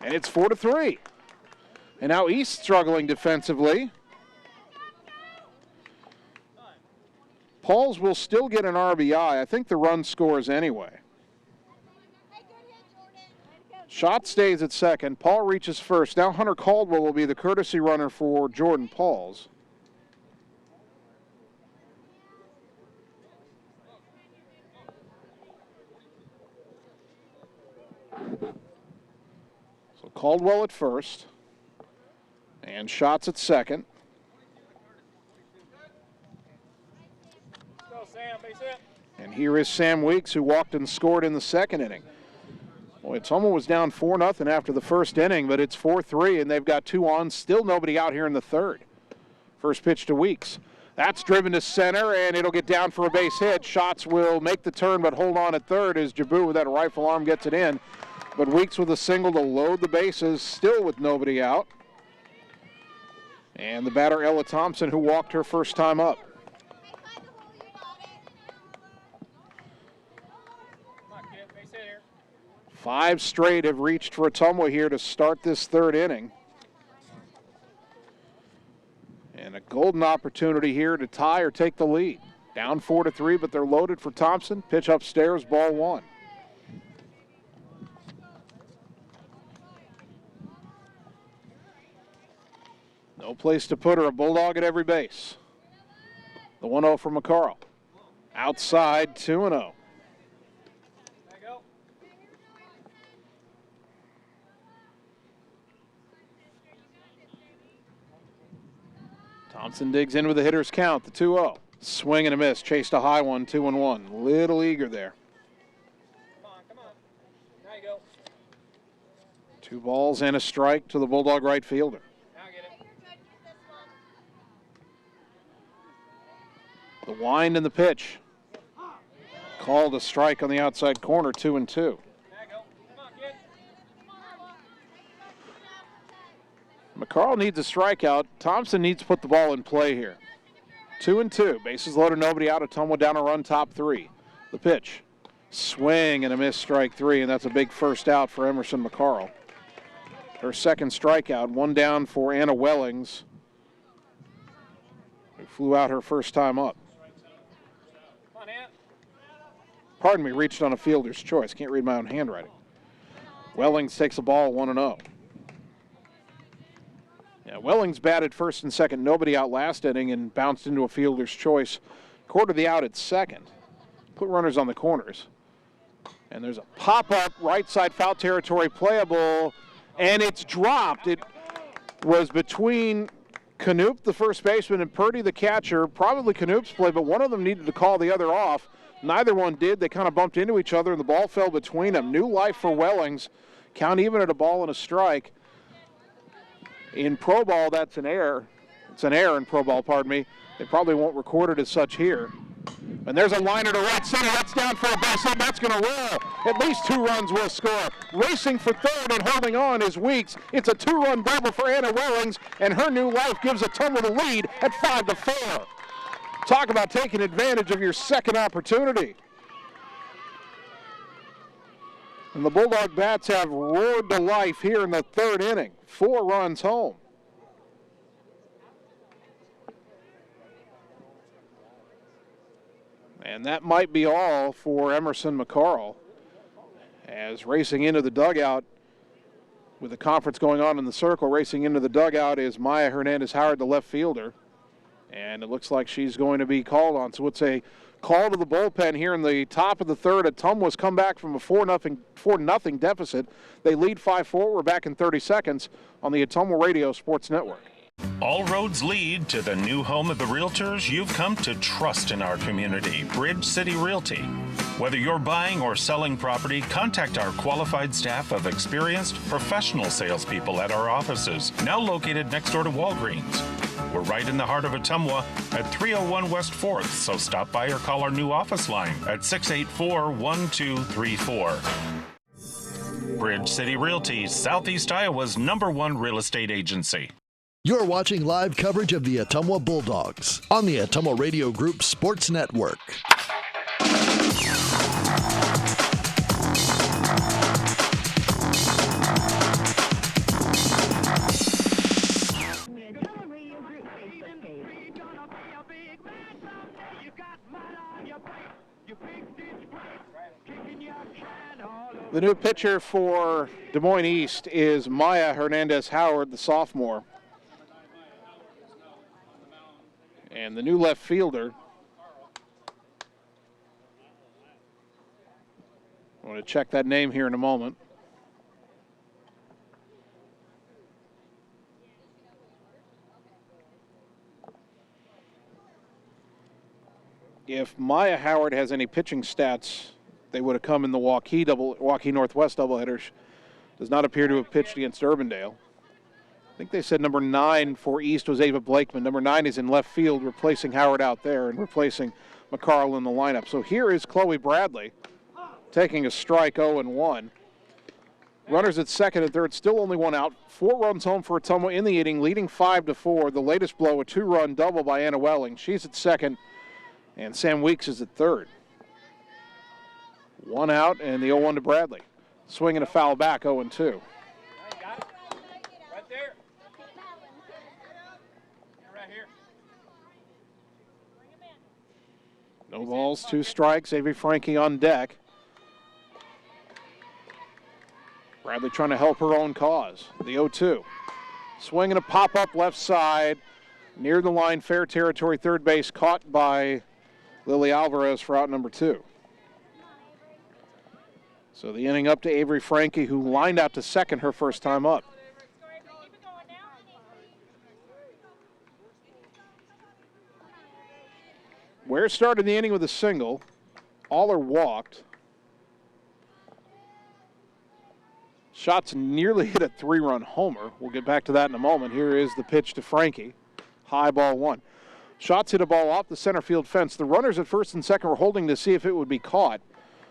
and it's 4-3. And now East struggling defensively. Pauls will still get an RBI. I think the run scores anyway. Schatz stays at second. Paul reaches first. Now Hunter Caldwell will be the courtesy runner for Jordan Pauls. So Caldwell at first. And Schatz at second. And here is Sam Weeks, who walked and scored in the second inning. Boy, Ottumwa was down 4-0 after the first inning, but it's 4-3, and they've got 2 on. Still nobody out here in the third. First pitch to Weeks. That's driven to center, and it'll get down for a base hit. Schatz will make the turn, but hold on at third as Jabu with that rifle arm gets it in. But Weeks with a single to load the bases, still with nobody out. And the batter, Ella Thompson, who walked her first time up. Five straight have reached for Ottumwa here to start this third inning. And a golden opportunity here to tie or take the lead. Down 4-3, but they're loaded for Thompson. Pitch upstairs, ball 1. No place to put her, a Bulldog at every base. The 1-0 from McCarl. Outside, 2-0. Thompson digs in with a hitter's count, the 2-0. Swing and a miss, chased a high one, 2-1. Little eager there. Come on. Now you go. 2 balls and a strike to the Bulldog right fielder. Now get it. The wind and the pitch. Called a strike on the outside corner, 2-2. McCarl needs a strikeout. Thompson needs to put the ball in play here. 2-2. Bases loaded, nobody out. Ottumwa down a run, top 3. The pitch. Swing and a miss, strike 3, and that's a big first out for Emerson McCarl. Her second strikeout. 1 down for Anna Wellings, who flew out her first time up. Pardon me, reached on a fielder's choice. Can't read my own handwriting. Wellings takes a ball, 1-0. Yeah, Wellings batted first and second, nobody out last inning, and bounced into a fielder's choice. Quarter the out at second. Put runners on the corners. And there's a pop-up, right side foul territory, playable, and it's dropped. It was between Knoop, the first baseman, and Purdy, the catcher. Probably Knoop's play, but one of them needed to call the other off. Neither one did. They kind of bumped into each other, and the ball fell between them. New life for Wellings. Count even at a ball and a strike. In pro ball, that's an error. It's an error in pro ball, pardon me. They probably won't record it as such here. And there's a liner to right center. That's down for a base hit. That's going to roll. At least 2 runs will score. Racing for third and holding on is Weeks. It's a 2-run double for Anna Wellings, and her new life gives Ottumwa the lead at 5-4. Talk about taking advantage of your second opportunity. And the Bulldog Bats have roared to life here in the third inning. 4 runs home. And that might be all for Emerson McCarl, as racing into the dugout with the conference going on in the circle, racing into the dugout is Maya Hernandez-Howard, the left fielder. And it looks like she's going to be called on. So it's a call to the bullpen here in the top of the third. Ottumwa's come back from a 4-0 deficit. They lead 5-4. We're back in 30 seconds on the Ottumwa Radio Sports Network. All roads lead to the new home of the realtors you've come to trust in our community, Bridge City Realty. Whether you're buying or selling property, contact our qualified staff of experienced professional salespeople at our offices, now located next door to Walgreens. We're right in the heart of Ottumwa at 301 West 4th, so stop by or call our new office line at 684-1234. Bridge City Realty, Southeast Iowa's #1 real estate agency. You're watching live coverage of the Ottumwa Bulldogs on the Ottumwa Radio Group Sports Network. The new pitcher for Des Moines East is Maya Hernandez-Howard, the sophomore. And the new left fielder, I want to check that name here in a moment. If Maya Howard has any pitching stats, they would have come in the Waukee Northwest doubleheader. Does not appear to have pitched against Urbandale. I think they said number 9 for East was Ava Blakeman. Number 9 is in left field, replacing Howard out there and replacing McCarl in the lineup. So here is Chloe Bradley taking a strike, 0-1. Runners at second and third, still only 1 out. 4 runs home for Ottumwa in the inning, leading 5-4. The latest blow, a 2-run double by Anna Welling. She's at second, and Sam Weeks is at third. 1 out, and the 0-1 to Bradley. Swinging a foul back, 0-2. No balls, 2 strikes. Avery Frankie on deck. Bradley trying to help her own cause. The 0-2. Swinging a pop-up left side. Near the line, fair territory, third base, caught by Lily Alvarez for out number 2. So the inning up to Avery Frankie, who lined out to second her first time up. Ware started the inning with a single. Aller walked. Shots nearly hit a 3-run homer. We'll get back to that in a moment. Here is the pitch to Frankie. High ball 1. Shots hit a ball off the center field fence. The runners at first and second were holding to see if it would be caught.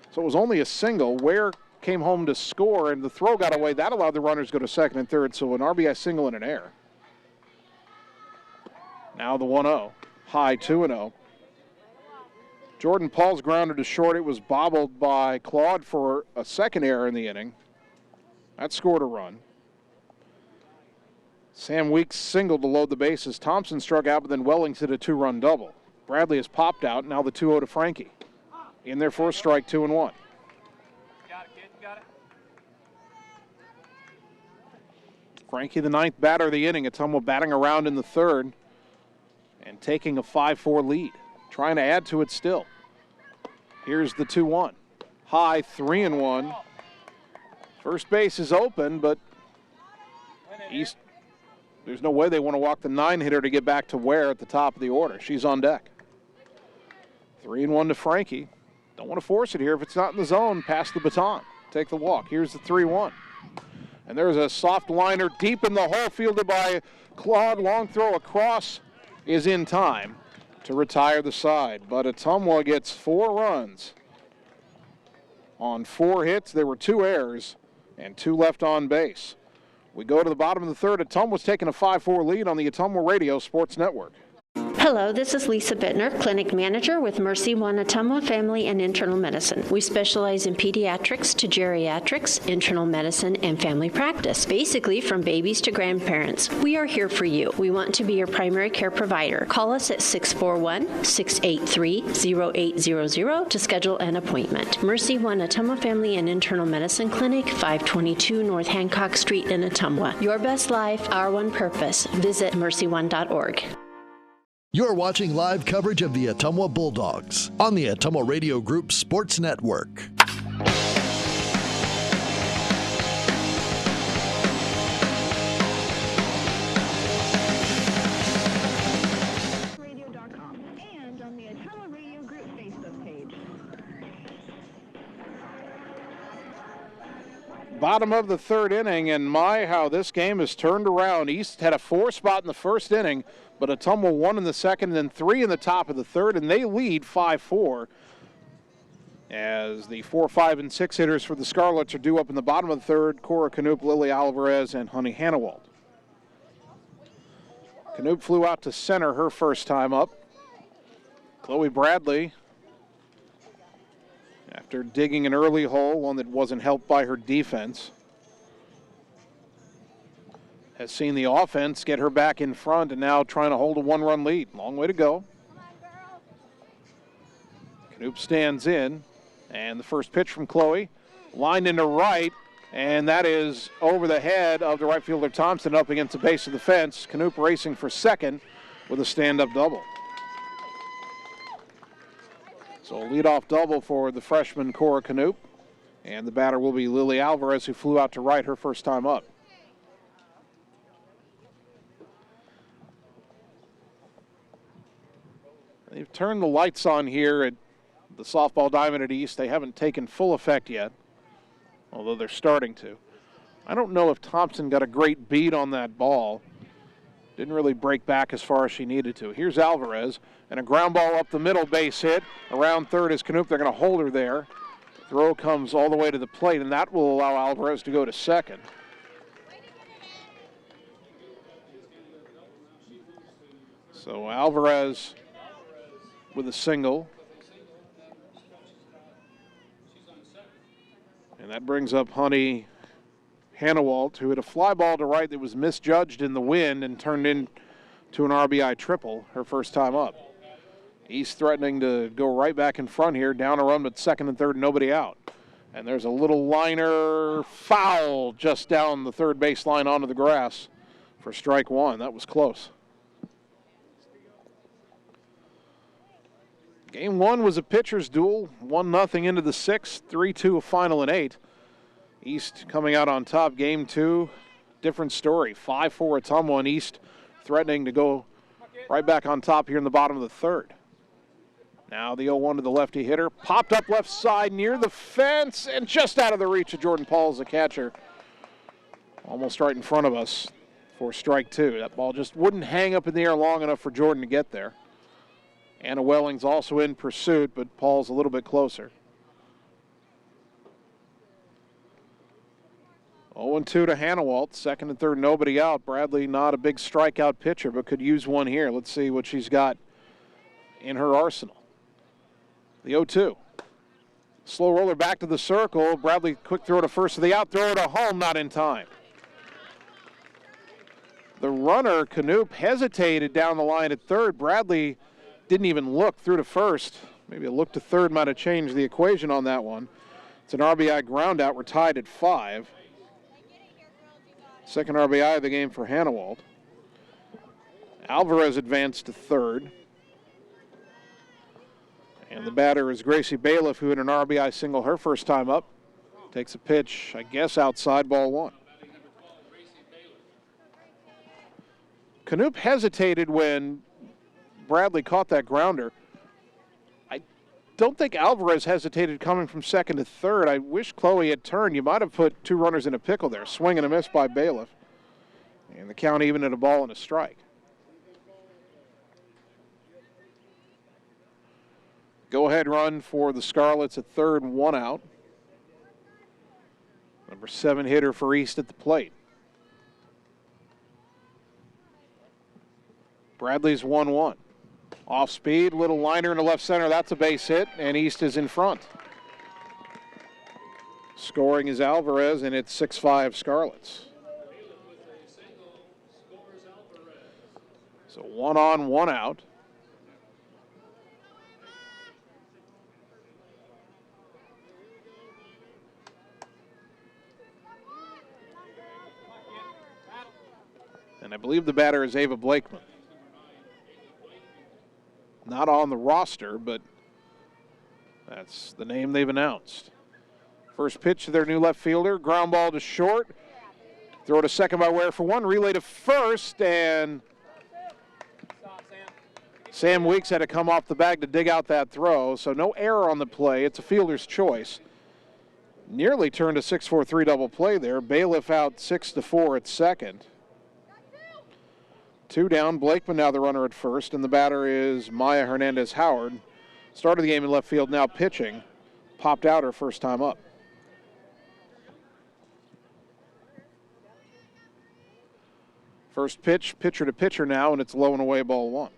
So it was only a single. Ware came home to score, and the throw got away. That allowed the runners to go to second and third, so an RBI single and an error. Now the 1-0. High 2-0. Jordan Paul's grounded to short. It was bobbled by Claude for a second error in the inning. That scored a run. Sam Weeks singled to load the bases. Thompson struck out, but then Wellings hit a 2-run double. Bradley has popped out. Now the 2-0 to Frankie. In there for a strike, 2-1. Got it, kid. Got it. Frankie, the 9th batter of the inning. Ottumwa batting around in the third and taking a 5-4 lead. Trying to add to it still. Here's the 2-1. High, 3-1. First base is open, but East, there's no way they want to walk the 9-hitter to get back to Ware at the top of the order. She's on deck. 3-1 to Frankie. Don't want to force it here. If it's not in the zone, pass the baton. Take the walk. Here's the 3-1. And there's a soft liner deep in the hole, fielded by Claude. Long throw across is in time. to retire the side. But Ottumwa gets 4 runs. On 4 hits, there were 2 errors and 2 left on base. We go to the bottom of the third. Ottumwa's taking a 5-4 lead on the Ottumwa Radio Sports Network. Hello, this is Lisa Bittner, Clinic Manager with Mercy One Ottumwa Family and Internal Medicine. We specialize in pediatrics to geriatrics, internal medicine, and family practice, basically from babies to grandparents. We are here for you. We want to be your primary care provider. Call us at 641-683-0800 to schedule an appointment. Mercy One Ottumwa Family and Internal Medicine Clinic, 522 North Hancock Street in Ottumwa. Your best life, our one purpose. Visit mercyone.org. You're watching live coverage of the Ottumwa Bulldogs on the Ottumwa Radio Group Sports Network. Radio.com and on the Ottumwa Radio Group Facebook page. Bottom of the third inning, and my, how this game has turned around. East had a 4 spot in the first inning, but Ottumwa 1 in the second, and then 3 in the top of the third, and they lead 5-4 as the 4, 5, and 6 hitters for the Scarlets are due up in the bottom of the third. Cora Canoop, Lily Alvarez, and Honey Hannawald. Canoop flew out to center her first time up. Chloe Bradley, after digging an early hole, one that wasn't helped by her defense, has seen the offense get her back in front and now trying to hold a 1-run lead. Long way to go. Canoop stands in, and the first pitch from Chloe, lined into right, and that is over the head of the right fielder Thompson up against the base of the fence. Canoop racing for second with a stand-up double. So a leadoff double for the freshman Cora Canoop, and the batter will be Lily Alvarez, who flew out to right her first time up. They've turned the lights on here at the softball diamond at East. They haven't taken full effect yet, although they're starting to. I don't know if Thompson got a great beat on that ball. Didn't really break back as far as she needed to. Here's Alvarez, and a ground ball up the middle, base hit. Around third is Canoop. They're going to hold her there. Throw comes all the way to the plate, and that will allow Alvarez to go to second. So Alvarez with a single. And that brings up Honey Hannawalt, who hit a fly ball to right that was misjudged in the wind and turned into an RBI triple her first time up. East threatening to go right back in front here, down a run, but second and third, nobody out. And there's a little liner foul just down the third baseline onto the grass for strike 1. That was close. Game 1 was a pitcher's duel, 1-0 into the 6th, 3-2 a final in 8. East coming out on top. Game 2, different story. 5-4 Ottumwa, and East threatening to go right back on top here in the bottom of the third. Now the 0-1 to the lefty hitter. Popped up left side near the fence and just out of the reach of Jordan Pauls, the catcher. Almost right in front of us for strike 2. That ball just wouldn't hang up in the air long enough for Jordan to get there. Anna Welling's also in pursuit, but Paul's a little bit closer. 0-2 to Hannawalt. Second and third, nobody out. Bradley not a big strikeout pitcher, but could use one here. Let's see what she's got in her arsenal. The 0-2. Slow roller back to the circle. Bradley quick throw to first to the out, throw to home, not in time. The runner, Canoop, hesitated down the line at third. Bradley didn't even look through to first. Maybe a look to third might have changed the equation on that one. It's an RBI ground out. We're tied at 5. Second RBI of the game for Hannawalt. Alvarez advanced to third. And the batter is Gracie Bailiff, who hit an RBI single her first time up. Takes a pitch, I guess, outside, ball 1. Canoop hesitated when Bradley caught that grounder. I don't think Alvarez hesitated coming from second to third. I wish Chloe had turned. You might have put 2 runners in a pickle there. Swing and a miss by Bailiff. And the count even at a ball and a strike. Go-ahead run for the Scarlets at third, 1 out. Number 7 hitter for East at the plate. Bradley's 1-1. Off speed, little liner into left center. That's a base hit, and East is in front. Scoring is Alvarez, and it's 6-5 Scarlets. So 1 on, 1 out. And I believe the batter is Ava Blakeman. Not on the roster, but that's the name they've announced. First pitch to their new left fielder. Ground ball to short. Throw to second by Ware for 1. Relay to first, and Sam Weeks had to come off the bag to dig out that throw, so no error on the play. It's a fielder's choice. Nearly turned a 6-4-3 double play there. Bailiff out 6-4 at second. 2 down. Blakeman now the runner at first, and the batter is Maya Hernandez-Howard. Started the game in left field, now pitching. Popped out her first time up. First pitch, pitcher to pitcher now, and it's low and away, ball 1.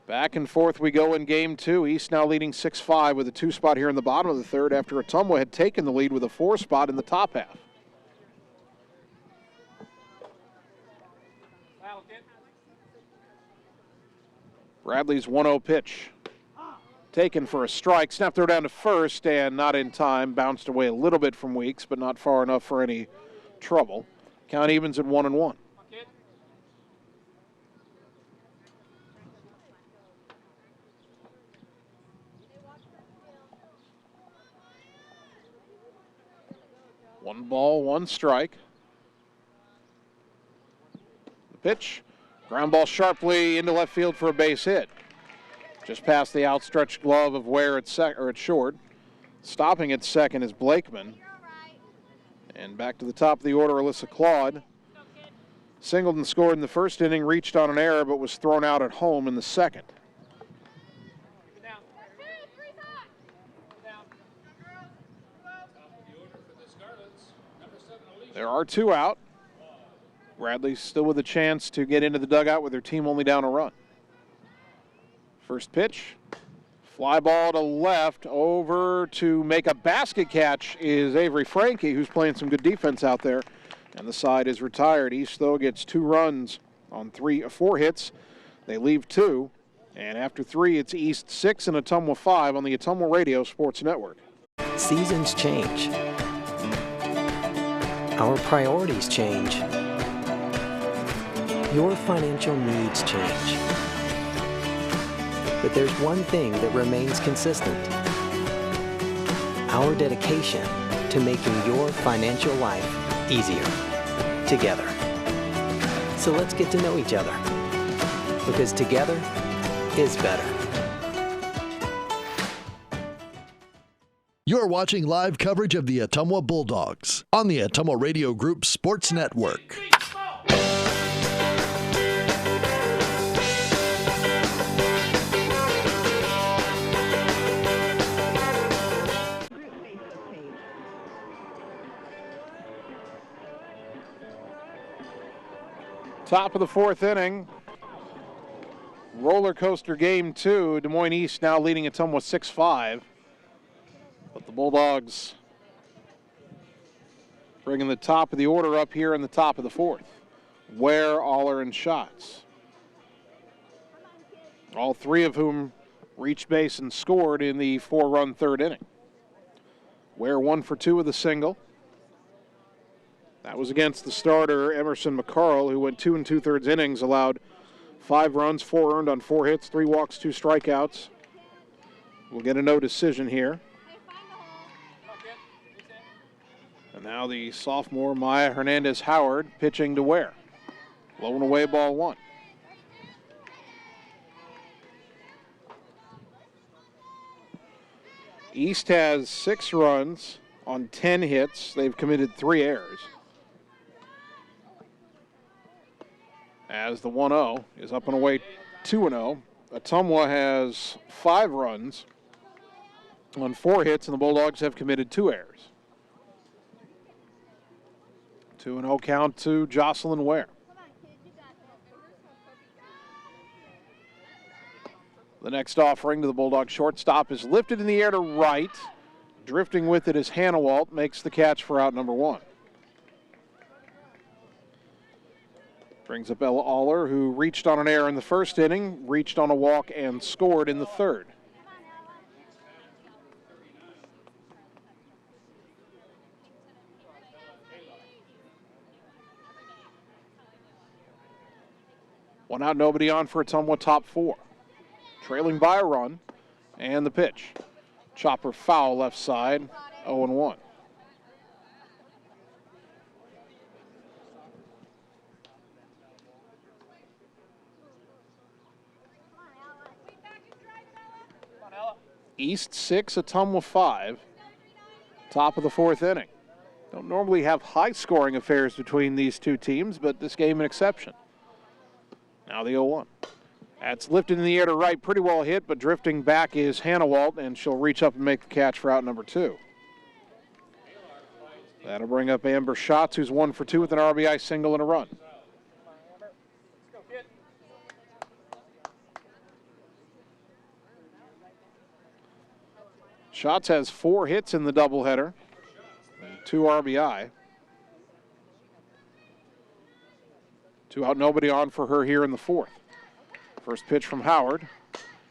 Back and forth we go in game 2. East now leading 6-5 with a 2 spot here in the bottom of the third after Ottumwa had taken the lead with a 4 spot in the top half. Bradley's 1-0 pitch. Taken for a strike. Snap throw down to first and not in time. Bounced away a little bit from Weeks, but not far enough for any trouble. Count evens at 1-1. One ball, 1 strike. The pitch. Ground ball sharply into left field for a base hit. Just past the outstretched glove of Ware at short. Stopping at second is Blakeman. And back to the top of the order, Alyssa Claude. Singleton scored in the first inning, reached on an error, but was thrown out at home in the second. There are 2 out. Bradley still with a chance to get into the dugout with their team only down a run. First pitch, fly ball to left, over to make a basket catch is Avery Frankie, who's playing some good defense out there, and the side is retired. East, though, gets 2 runs on 4 hits. They leave 2, and after 3, it's East 6 and Ottumwa 5 on the Ottumwa Radio Sports Network. Seasons change. Our priorities change. Your financial needs change. But there's one thing that remains consistent. Our dedication to making your financial life easier together. So let's get to know each other, because together is better. You're watching live coverage of the Ottumwa Bulldogs on the Ottumwa Radio Group Sports Network. Top of the 4th inning. Roller coaster game 2. Des Moines East now leading Ottumwa 6-5. But the Bulldogs bringing the top of the order up here in the top of the 4th. Ware, Aller, and Schatz. All 3 of whom reached base and scored in the 4-run 3rd inning. Ware 1 for 2 with a single. That was against the starter, Emerson McCarl, who went 2 2/3 innings, allowed 5 runs, 4 earned on 4 hits, 3 walks, 2 strikeouts. We'll get a no decision here. And now the sophomore, Maya Hernandez-Howard, pitching to Ware. Low and away, ball 1. East has 6 runs on 10 hits. They've committed 3 errors. As the 1-0 is up and away 2-0. Ottumwa has 5 runs on 4 hits, and the Bulldogs have committed 2 errors. 2-0 count to Jocelyn Ware. The next offering to the Bulldog shortstop is lifted in the air to right. Drifting with it is Hannawalt, makes the catch for out number 1. Brings up Ella Aller, who reached on an error in the first inning, reached on a walk, and scored in the third. One out, nobody on for Ottumwa, top 4. Trailing by a run, and the pitch. Chopper foul left side, 0-1. East 6, Ottumwa 5. Top of the 4th inning. Don't normally have high-scoring affairs between these two teams, but this game an exception. Now the 0-1. That's lifted in the air to right, pretty well hit, but drifting back is Hannawalt, and she'll reach up and make the catch for out number 2. That'll bring up Amber Schatz, who's 1 for 2 with an RBI single and a run. Schatz has 4 hits in the doubleheader, 2 RBI. 2 out, nobody on for her here in the 4th. First pitch from Howard,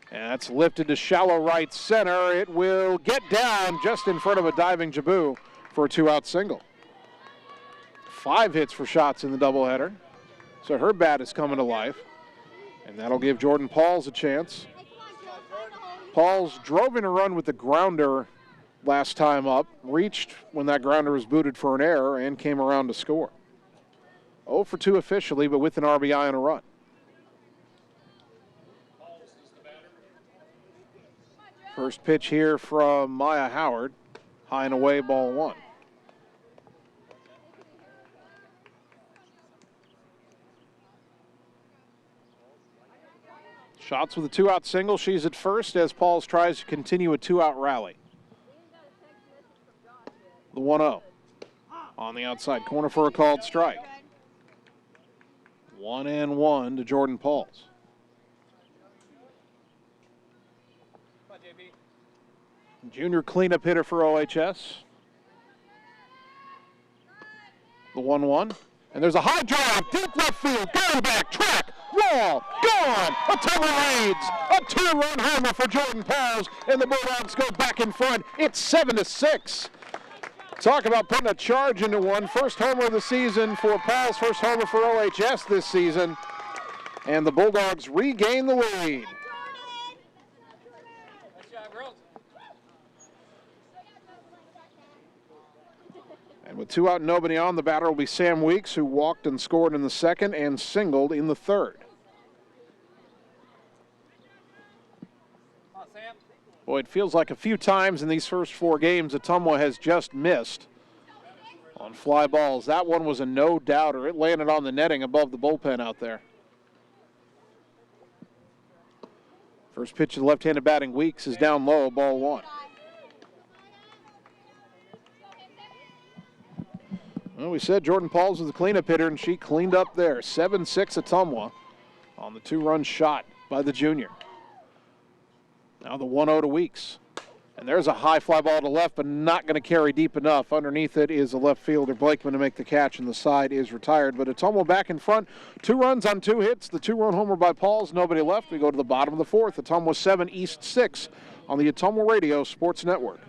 and that's lifted to shallow right center. It will get down just in front of a diving Jabu for a 2-out single. 5 hits for Schatz in the doubleheader, so her bat is coming to life, and that'll give Jordan Pauls a chance. Pauls drove in a run with the grounder last time up, reached when that grounder was booted for an error, and came around to score. 0 for 2 officially, but with an RBI and a run. First pitch here from Maya Howard. High and away, ball 1. Schatz with a 2-out single. She's at first as Pauls tries to continue a 2-out rally. The 1-0. On the outside corner for a called strike. 1-1 to Jordan Pauls. Junior cleanup hitter for OHS. The 1-1. And there's a high drive, deep left field, going back, track, wall, gone. Ottumwa leads. A 2-run homer for Jordan Pauls, and the Bulldogs go back in front. It's 7-6. Talk about putting a charge into one. First homer of the season for Pauls, first homer for OHS this season. And the Bulldogs regain the lead. And with 2 out and nobody on, the batter will be Sam Weeks, who walked and scored in the second and singled in the third. Boy, it feels like a few times in these first 4 games Ottumwa has just missed on fly balls. That one was a no-doubter. It landed on the netting above the bullpen out there. First pitch of the left-handed batting Weeks is down low, ball 1. Well, we said Jordan Pauls was the cleanup hitter, and she cleaned up there. 7-6 Ottumwa on the 2-run shot by the junior. Now the 1-0 to Weeks. And there's a high fly ball to left, but not going to carry deep enough. Underneath it is a left fielder, Blakeman, to make the catch, and the side is retired. But Ottumwa back in front. 2 runs on 2 hits. The 2-run homer by Pauls. Nobody left. We go to the bottom of the 4th. Ottumwa 7, East 6 on the Ottumwa Radio Sports Network.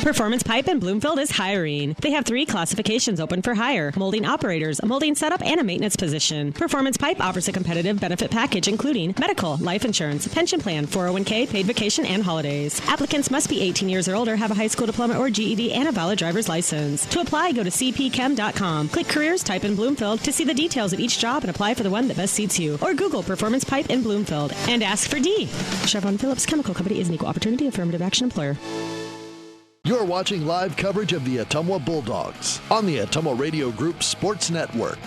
Performance Pipe in Bloomfield is hiring. They have 3 classifications open for hire: molding operators, a molding setup, and a maintenance position. Performance Pipe offers a competitive benefit package including medical, life insurance, pension plan, 401k, paid vacation, and holidays. Applicants must be 18 years or older, have a high school diploma or GED, and a valid driver's license. To apply, go to cpchem.com. Click Careers, type in Bloomfield to see the details of each job and apply for the one that best suits you. Or Google Performance Pipe in Bloomfield and ask for D. Chevron Phillips Chemical Company is an equal opportunity affirmative action employer. You're watching live coverage of the Ottumwa Bulldogs on the Ottumwa Radio Group Sports Network.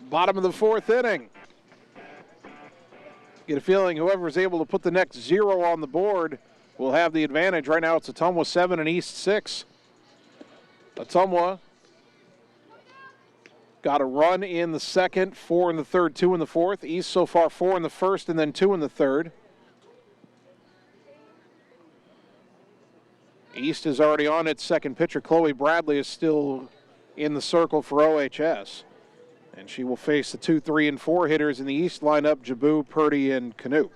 Bottom of the fourth inning. Get a feeling whoever's able to put the next 0 on the board will have the advantage. Right now it's Ottumwa 7 and East 6. Ottumwa got a run in the second, 4 in the third, 2 in the fourth. East so far 4 in the first and then 2 in the third. East is already on its second pitcher. Chloe Bradley is still in the circle for OHS. And she will face the 2, 3, and 4 hitters in the East lineup, Jabu, Purdy, and Canoop.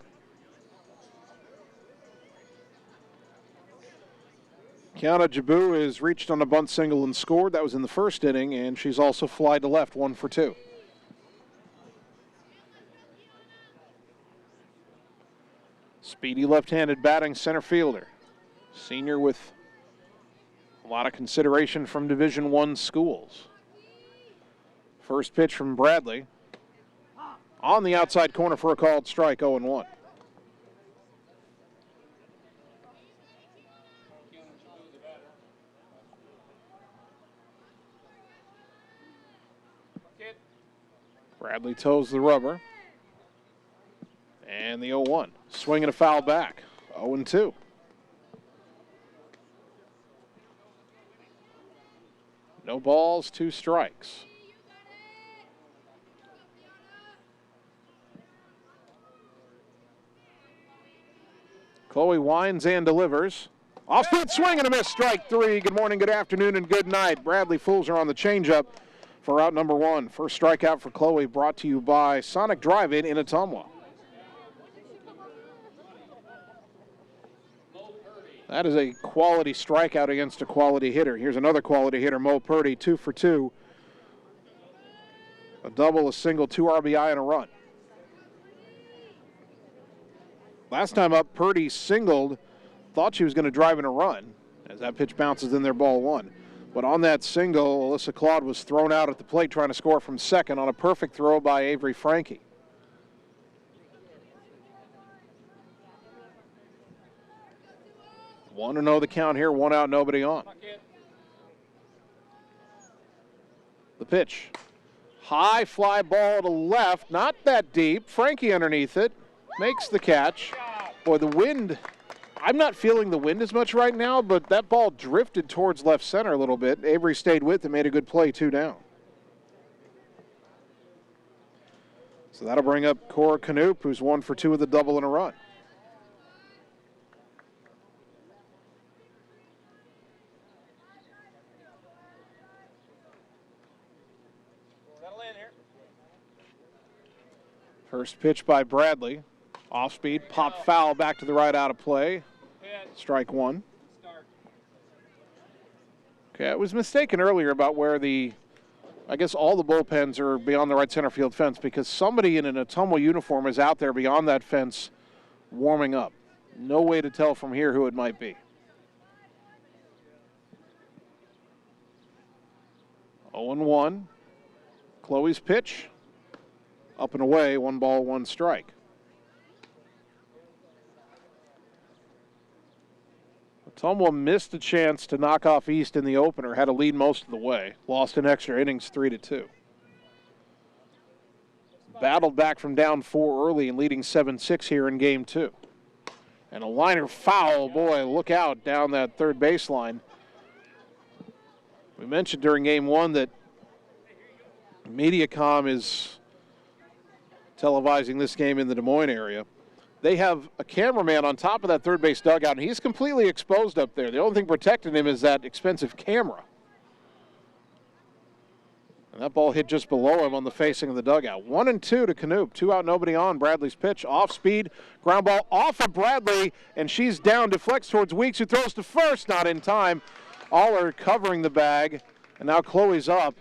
Kiana Jabu has reached on a bunt single and scored. That was in the first inning, and she's also flied to left, 1 for 2. Speedy left-handed batting center fielder. Senior with a lot of consideration from Division I schools. First pitch from Bradley. On the outside corner for a called strike, 0-1. Bradley toes the rubber. And the 0-1. Swing and a foul back, 0-2. No balls, 2 strikes. Chloe winds and delivers. Off-speed swing and a miss, strike 3. Good morning, good afternoon, and good night. Bradley fools her on the changeup for out number 1. First strikeout for Chloe, brought to you by Sonic Drive-In in Ottumwa. That is a quality strikeout against a quality hitter. Here's another quality hitter, Mo Purdy, 2 for 2. A double, a single, 2 RBI, and a run. Last time up, Purdy singled, thought she was going to drive in a run as that pitch bounces in there, ball 1. But on that single, Alyssa Claude was thrown out at the plate trying to score from second on a perfect throw by Avery Frankie. One to know the count here, 1 out, nobody on. The pitch. High fly ball to left, not that deep. Frankie underneath it, makes the catch. Boy, the wind, I'm not feeling the wind as much right now, but that ball drifted towards left center a little bit. Avery stayed with and made a good play, 2 down. So that'll bring up Cora Canoop, who's 1 for 2 with a double and a run. First pitch by Bradley. Off speed, pop foul back to the right, out of play. Strike 1. Okay, I was mistaken earlier about where I guess all the bullpens are beyond the right center field fence because somebody in an Ottumwa uniform is out there beyond that fence warming up. No way to tell from here who it might be. 0-1. Chloe's pitch. Up and away, 1 ball, 1 strike. Ottumwa missed a chance to knock off East in the opener, had a lead most of the way. Lost in extra innings, 3-2. Battled back from down 4 early and leading 7-6 here in game 2. And a liner foul, boy, look out down that third baseline. We mentioned during game 1 that Mediacom is televising this game in the Des Moines area. They have a cameraman on top of that third base dugout, and he's completely exposed up there. The only thing protecting him is that expensive camera. And that ball hit just below him on the facing of the dugout. 1-2 to Canoop. 2 out, nobody on. Bradley's pitch. Off speed. Ground ball off of Bradley, and she's down. Deflects towards Weeks, who throws to first. Not in time. Aller covering the bag. And now Chloe's up.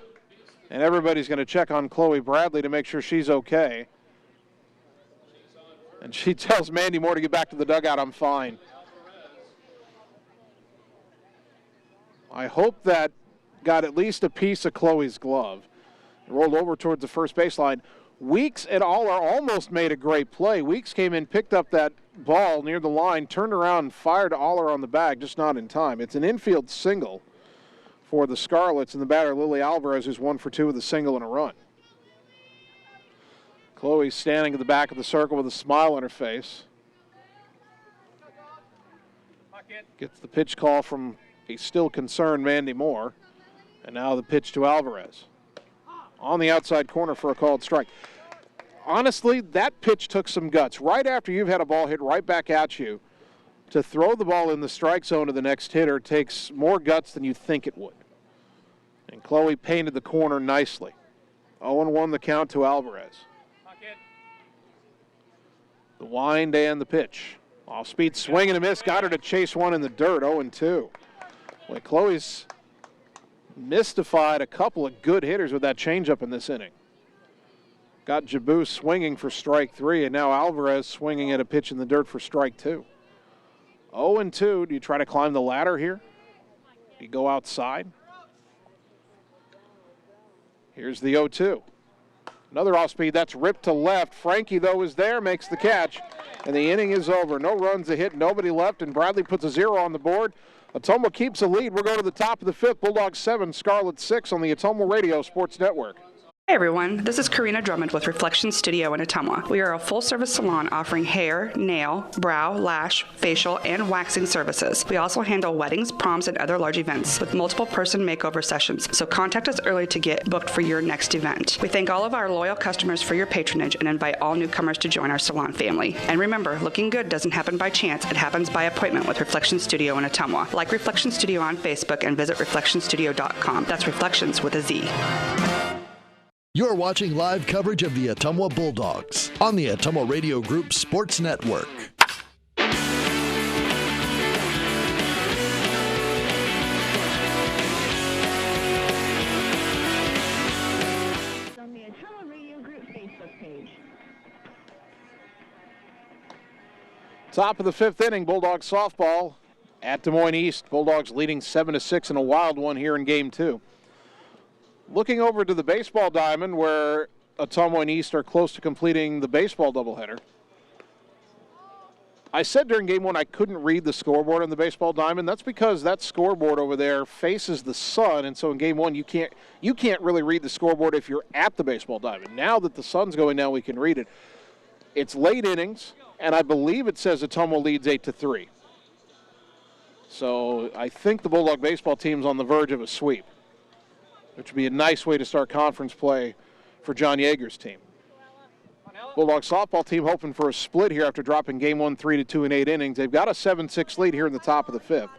And everybody's going to check on Chloe Bradley to make sure she's okay. And she tells Mandy Moore to get back to the dugout. I'm fine. I hope that got at least a piece of Chloe's glove. Rolled over towards the first baseline. Weeks and Aller almost made a great play. Weeks came in, picked up that ball near the line, turned around and fired Aller on the bag, just not in time. It's an infield single for the Scarlets, and the batter Lily Alvarez, who's 1 for 2 with a single and a run. Chloe's standing at the back of the circle with a smile on her face. Gets the pitch call from a still concerned Mandy Moore. And now the pitch to Alvarez. On the outside corner for a called strike. Honestly, that pitch took some guts. Right after you've had a ball hit right back at you, to throw the ball in the strike zone to the next hitter takes more guts than you think it would. And Chloe painted the corner nicely. 0-1 the count to Alvarez. The wind and the pitch. Off-speed swing and a miss. Got her to chase one in the dirt. 0-2. Boy, Chloe's mystified a couple of good hitters with that changeup in this inning. Got Jabu swinging for strike 3, and now Alvarez swinging at a pitch in the dirt for strike 2. 0-2. Do you try to climb the ladder here? Do you go outside? Here's the 0-2. Another off-speed. That's ripped to left. Frankie, though, is there, makes the catch, and the inning is over. No runs a hit, nobody left, and Bradley puts a 0 on the board. Ottumwa keeps the lead. We're going to the top of the 5th. Bulldogs 7, Scarlets 6 on the Ottumwa Radio Sports Network. Hey everyone, this is Karina Drummond with Reflection Studio in Ottumwa. We are a full-service salon offering hair, nail, brow, lash, facial, and waxing services. We also handle weddings, proms, and other large events with multiple person makeover sessions, so contact us early to get booked for your next event. We thank all of our loyal customers for your patronage and invite all newcomers to join our salon family. And remember, looking good doesn't happen by chance, it happens by appointment with Reflection Studio in Ottumwa. Like Reflection Studio on Facebook and visit reflectionstudio.com. That's Reflections with a Z. You're watching live coverage of the Ottumwa Bulldogs on the Ottumwa Radio Group Sports Network. On the Ottumwa Radio Group Facebook page. Top of the 5th inning, Bulldogs softball at Des Moines East. Bulldogs leading 7-6 in a wild one here in Game 2. Looking over to the baseball diamond where Ottumwa and East are close to completing the baseball doubleheader. I said during Game 1 I couldn't read the scoreboard on the baseball diamond. That's because that scoreboard over there faces the sun, and so in Game 1 you can't really read the scoreboard if you're at the baseball diamond. Now that the sun's going down, we can read it. It's late innings, and I believe it says Ottumwa leads 8-3. So I think the Bulldog baseball team's on the verge of a sweep, which would be a nice way to start conference play for John Yeager's team. Bulldog softball team hoping for a split here after dropping Game 1 3-2 in 8 innings. They've got a 7-6 lead here in the top of the 5th.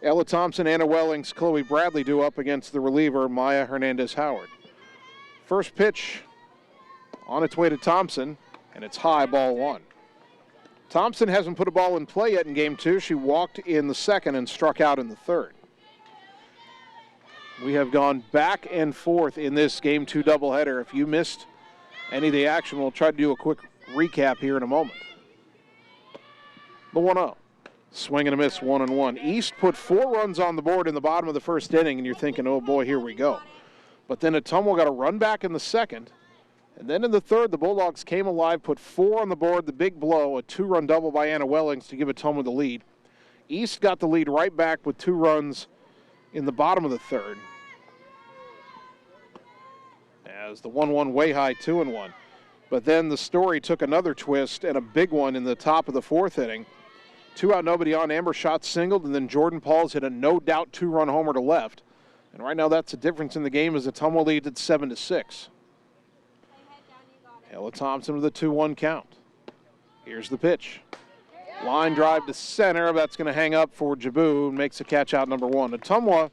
Ella Thompson, Anna Wellings, Chloe Bradley do up against the reliever, Maya Hernandez-Howard. First pitch on its way to Thompson, and it's high, ball 1. Thompson hasn't put a ball in play yet in Game 2. She walked in the 2nd and struck out in the 3rd. We have gone back and forth in this Game 2 doubleheader. If you missed any of the action, we'll try to do a quick recap here in a moment. The 1-0. Swing and a miss, 1-1. East put 4 runs on the board in the bottom of the 1st inning, and you're thinking, oh boy, here we go. But then Ottumwa got a run back in the 2nd, and then in the 3rd, the Bulldogs came alive, put 4 on the board, the big blow, a 2-run double by Anna Wellings to give Ottumwa the lead. East got the lead right back with 2 runs in the bottom of the 3rd. As the 1-1 way high, 2-1. But then the story took another twist and a big one in the top of the 4th inning. 2 out, nobody on. Amber Schott singled, and then Jordan Pauls hit a no-doubt 2-run homer to left. And right now that's the difference in the game as Ottumwa leads at 7-6. Ella Thompson with a 2-1 count. Here's the pitch. Line drive to center. That's going to hang up for Jabu and makes a catch out number 1. Ottumwa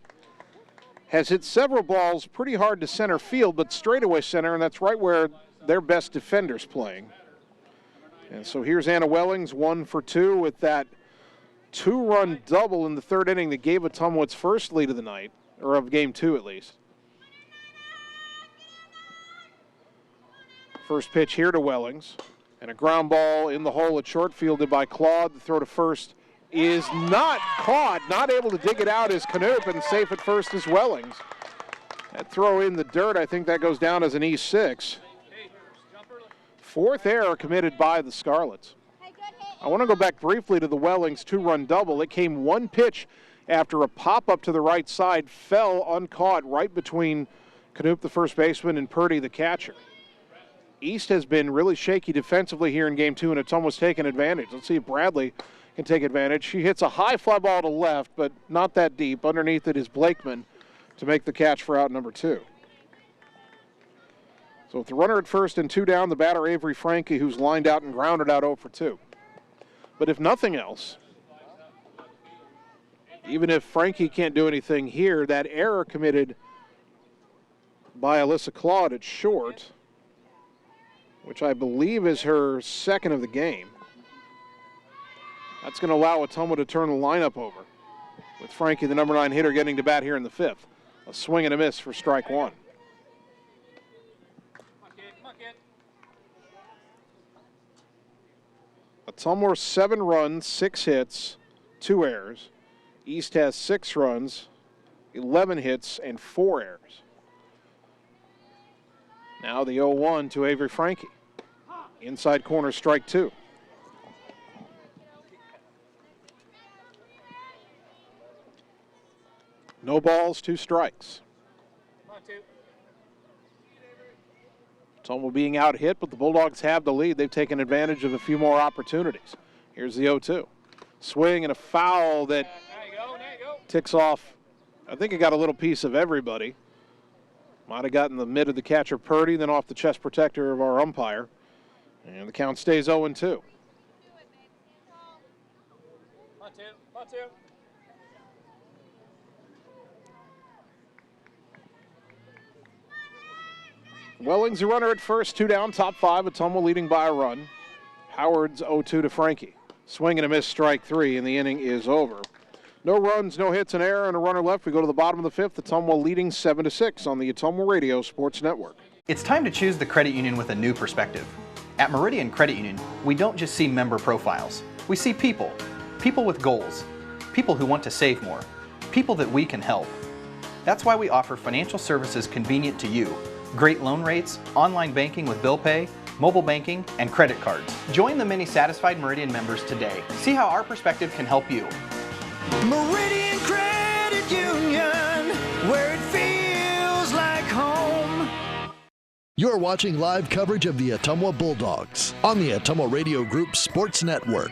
has hit several balls pretty hard to center field, but straightaway center, and that's right where their best defender's playing. And so here's Anna Wellings, 1 for 2 with that 2-run double in the 3rd inning that gave Ottumwa its first lead of the night, or of Game 2 at least. First pitch here to Wellings, and a ground ball in the hole at short, fielded by Claude. The throw to first is not caught, not able to dig it out is Knoop, and safe at first is Wellings. That throw in the dirt, I think that goes down as an E6. 4th error committed by the Scarlets. I want to go back briefly to the Wellings 2-run double. It came 1 pitch after a pop-up to the right side, fell uncaught right between Knoop, the first baseman, and Purdy, the catcher. East has been really shaky defensively here in game 2, and Ottumwa's taken advantage. Let's see if Bradley can take advantage. She hits a high fly ball to left, but not that deep. Underneath it is Blakeman to make the catch for out number 2. So with the runner at first and 2 down, the batter Avery Frankie, who's lined out and grounded out 0 for 2. But if nothing else, even if Frankie can't do anything here, that error committed by Alyssa Claude at short, which I believe is her second of the game, that's going to allow Ottumwa to turn the lineup over, with Frankie, the number 9 hitter, getting to bat here in the 5th. A swing and a miss for strike 1. Ottumwa 7 runs, 6 hits, 2 errors. East has 6 runs, 11 hits, and 4 errors. Now the 0-1 to Avery Frankie. Inside corner, strike 2. No balls, 2 strikes. Ottumwa being out hit, but the Bulldogs have the lead. They've taken advantage of a few more opportunities. Here's the 0-2. Swing and a foul that ticks off. I think it got a little piece of everybody. Might have gotten the mid of the catcher Purdy, then off the chest protector of our umpire. And the count stays 0-2. Welling's a runner at first, 2 down, top 5. Ottumwa leading by a run. Howard's 0-2 to Frankie. Swing and a miss, strike 3, and the inning is over. No runs, no hits, an error, and a runner left. We go to the bottom of the 5th. Ottumwa leading 7-6 on the Ottumwa Radio Sports Network. It's time to choose the credit union with a new perspective. At Meridian Credit Union, we don't just see member profiles. We see people. People with goals. People who want to save more. People that we can help. That's why we offer financial services convenient to you. Great loan rates, online banking with bill pay, mobile banking, and credit cards. Join the many satisfied Meridian members today. See how our perspective can help you. Meridian Credit Union, where it feels like home. You're watching live coverage of the Ottumwa Bulldogs on the Ottumwa Radio Group Sports Network.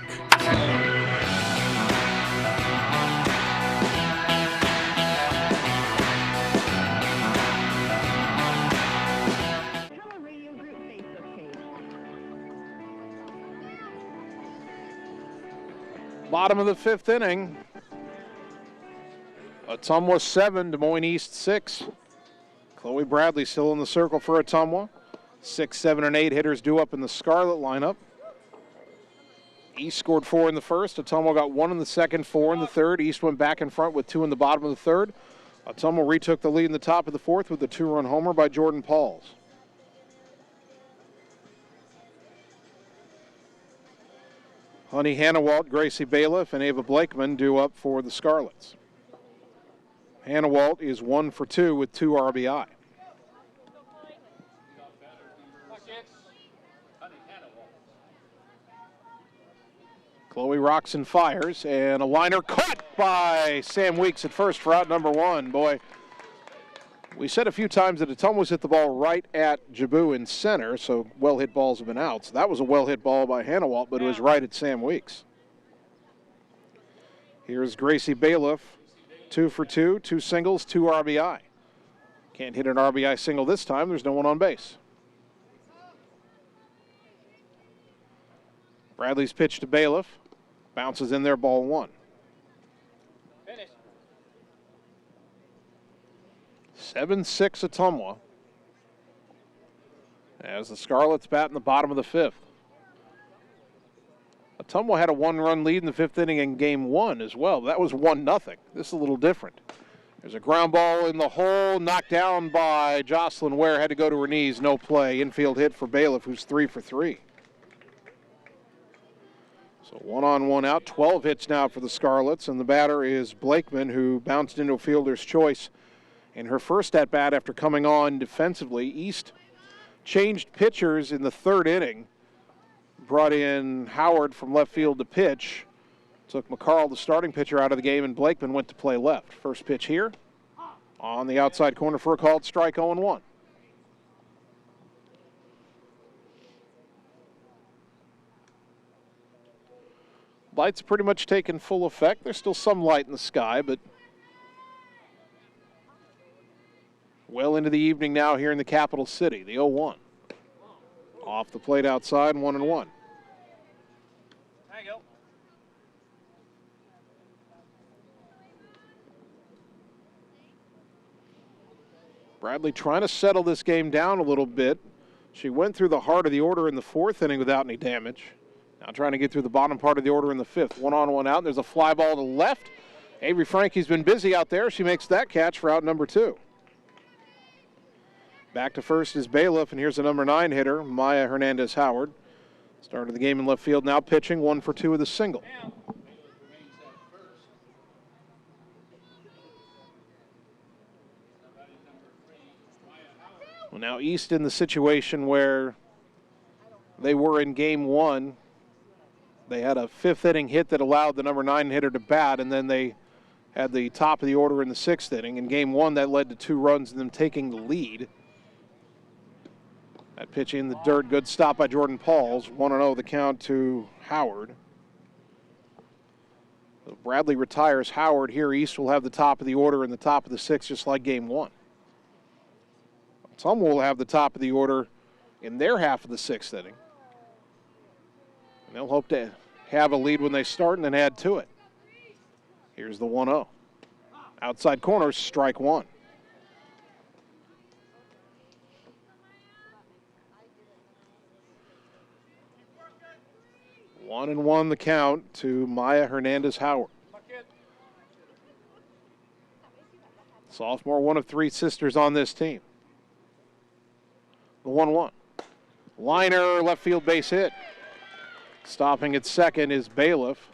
Bottom of the 5th inning. Ottumwa 7, Des Moines East 6. Chloe Bradley still in the circle for Ottumwa. 6, 7, and 8 hitters due up in the Scarlet lineup. East scored 4 in the first. Ottumwa got 1 in the second, 4 in the third. East went back in front with 2 in the bottom of the third. Ottumwa retook the lead in the top of the 4th with a 2-run homer by Jordan Pauls. Honey Hannawalt, Gracie Bailiff, and Ava Blakeman due up for the Scarlets. Hannawalt is 1 for 2 with 2 RBI. Chloe rocks and fires, and a liner caught by Sam Weeks at first for out number 1. Boy, we said a few times that Ottumwa's hit the ball right at Jabu in center, so well-hit balls have been out. So that was a well-hit ball by Hannawalt, but it was right at Sam Weeks. Here's Gracie Bailiff, 2 for 2, 2 singles, 2 RBI. Can't hit an RBI single this time. There's no one on base. Bradley's pitch to Bailiff. Bounces in there, ball 1. 7-6 Ottumwa as the Scarlets bat in the bottom of the 5th. Ottumwa had a 1-run lead in the 5th inning in game 1 as well. That was 1-0. This is a little different. There's a ground ball in the hole, knocked down by Jocelyn Ware, had to go to her knees, no play. Infield hit for Bailiff, who's 3 for 3. So 1 on, 1 out, 12 hits now for the Scarlets, and the batter is Blakeman, who bounced into a fielder's choice in her first at-bat after coming on defensively. East changed pitchers in the 3rd inning, brought in Howard from left field to pitch, took McCarl, the starting pitcher, out of the game, and Blakeman went to play left. First pitch here on the outside corner for a called strike, 0-1. Light's pretty much taken full effect. There's still some light in the sky, but well into the evening now here in the capital city. The 0-1. Off the plate outside, 1-1. There you go. Bradley trying to settle this game down a little bit. She went through the heart of the order in the 4th inning without any damage. Now trying to get through the bottom part of the order in the 5th. 1 on, 1 out. There's a fly ball to left. Avery Frankie's been busy out there. She makes that catch for out number 2. Back to first is Bailiff, and here's the number 9 hitter, Maya Hernandez-Howard. Started the game in left field, now pitching, 1 for 2 with a single. Well, now East in the situation where they were in game 1. They had a 5th inning hit that allowed the number 9 hitter to bat, and then they had the top of the order in the 6th inning. In game 1, that led to 2 runs and them taking the lead. That pitch in the dirt, good stop by Jordan Pauls. 1-0 the count to Howard. So Bradley retires Howard here. East will have the top of the order and the top of the 6th, just like game 1. Ottumwa will have the top of the order in their half of the 6th inning. And they'll hope to have a lead when they start and then add to it. Here's the 1-0. Outside corner, strike 1. 1-1 the count to Maya Hernandez-Howard. Sophomore, one of 3 sisters on this team. The 1-1. Liner, left field base hit. Stopping at second is Bailiff.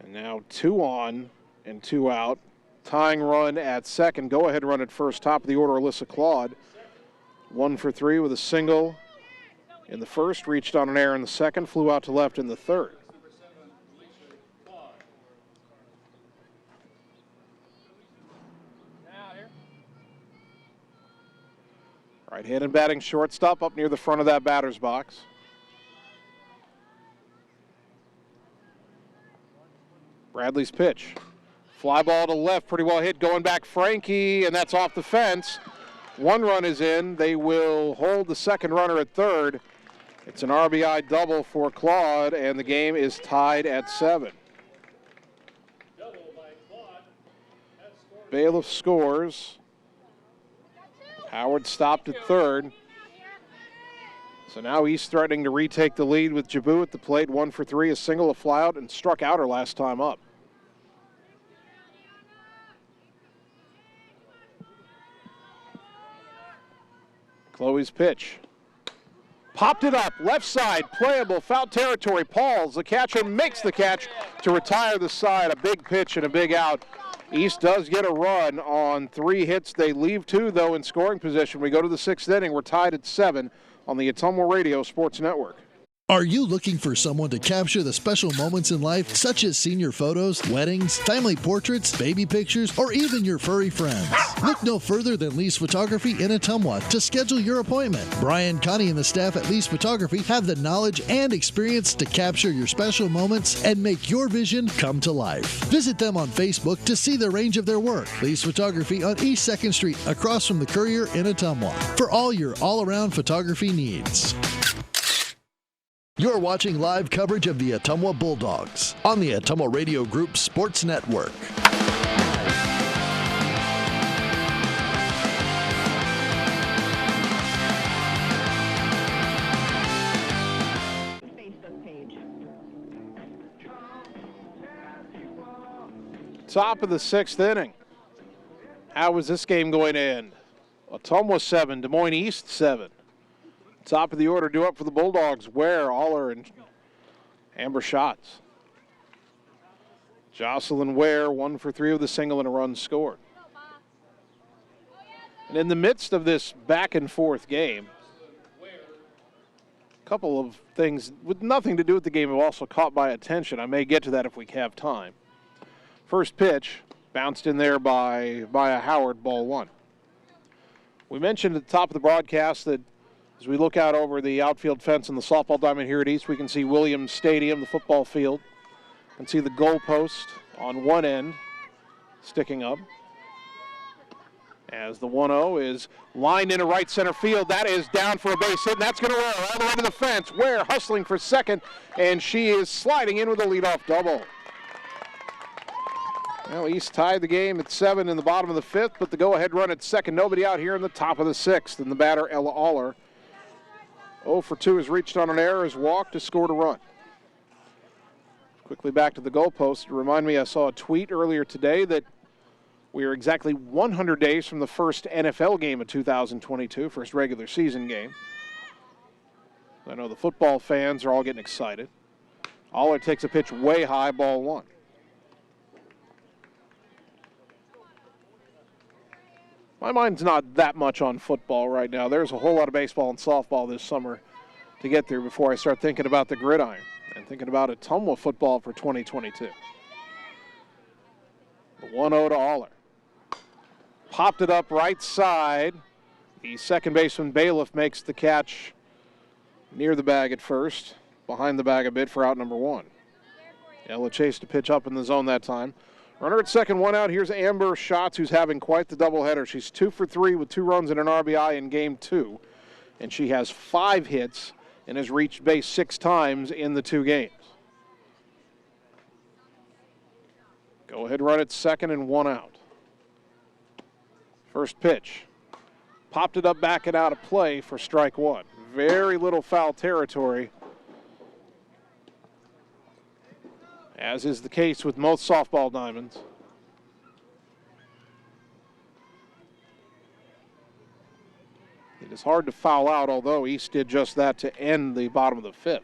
And now 2 on and 2 out. Tying run at second. Go-ahead run at first. Top of the order, Alyssa Claude. 1 for 3 with a single in the first. Reached on an error in the second. Flew out to left in the third. Right-handed batting shortstop up near the front of that batter's box. Bradley's pitch. Fly ball to left, pretty well hit, going back Frankie, and that's off the fence. 1 run is in. They will hold the second runner at third. It's an RBI double for Claude, and the game is tied at 7. Bailiff scores. Howard stopped at third. So now he's threatening to retake the lead with Jabu at the plate. 1 for 3, a single, a flyout, and struck out her last time up. Chloe's pitch. Popped it up, left side, playable, foul territory. Pauls, the catcher, makes the catch to retire the side. A big pitch and a big out. East does get a run on 3 hits. They leave 2, though, in scoring position. We go to the 6th inning. We're tied at 7 on the Ottumwa Radio Sports Network. Are you looking for someone to capture the special moments in life, such as senior photos, weddings, family portraits, baby pictures, or even your furry friends? Look no further than Lee's Photography in Ottumwa to schedule your appointment. Brian, Connie, and the staff at Lee's Photography have the knowledge and experience to capture your special moments and make your vision come to life. Visit them on Facebook to see the range of their work. Lee's Photography on East 2nd Street, across from the Courier in Ottumwa, for all your all-around photography needs. You're watching live coverage of the Ottumwa Bulldogs on the Ottumwa Radio Group Sports Network. Top of the 6th inning. How is this game going to end? Ottumwa 7, Des Moines East 7. Top of the order due up for the Bulldogs. Ware, Aller, and Amber Schatz. Jocelyn Ware, 1 for 3 with a single and a run scored. And in the midst of this back and forth game, a couple of things with nothing to do with the game have also caught my attention. I may get to that if we have time. First pitch, bounced in there by a Howard, ball 1. We mentioned at the top of the broadcast that As we look out over the outfield fence in the softball diamond here at East, we can see Williams Stadium, the football field. You can see the goalpost on one end sticking up. As the 1-0 is lined into right center field. That is down for a base hit, and that's going to roll all the way to the fence. Ware hustling for second, and she is sliding in with a leadoff double. Well, East tied the game at 7 in the bottom of the 5th, but the go-ahead run at second. Nobody out here in the top of the 6th, and the batter, Ella Aller. 0 for 2 has reached on an error, has walked, has scored a run. Quickly back to the goalpost. To remind me, I saw a tweet earlier today that we are exactly 100 days from the first NFL game of 2022, first regular season game. I know the football fans are all getting excited. Aller takes a pitch way high, ball 1. My mind's not that much on football right now. There's a whole lot of baseball and softball this summer to get through before I start thinking about the gridiron and thinking about Ottumwa football for 2022. The 1-0 to Aller. Popped it up right side. The second baseman Bailiff makes the catch near the bag at first, behind the bag a bit for out number 1. Ella chased a pitch up in the zone that time. Runner at second, 1 out. Here's Amber Schatz, who's having quite the doubleheader. She's 2 for 3 with 2 runs and an RBI in game 2, and she has 5 hits and has reached base 6 times in the 2 games. Go ahead, run at second and 1 out. First pitch. Popped it up, back and out of play for strike 1. Very little foul territory, as is the case with most softball diamonds. It is hard to foul out, although East did just that to end the bottom of the 5th.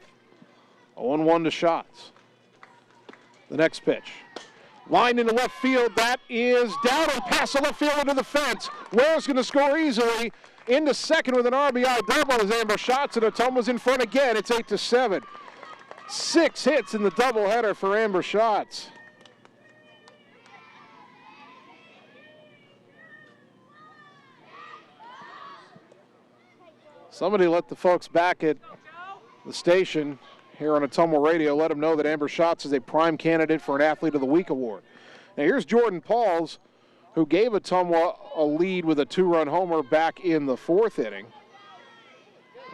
0-1 to Schatz. The next pitch. Line into left field, that is down and past the left field into the fence. Ware's going to score easily. Into second with an RBI double as Amber Schatz, and Ottumwa's in front again. It's 8-7. 6 hits in the doubleheader for Amber Schatz. Somebody let the folks back at the station here on Ottumwa Radio, let them know that Amber Schatz is a prime candidate for an Athlete of the Week award. Now here's Jordan Pauls, who gave Ottumwa a lead with a 2-run homer back in the 4th inning.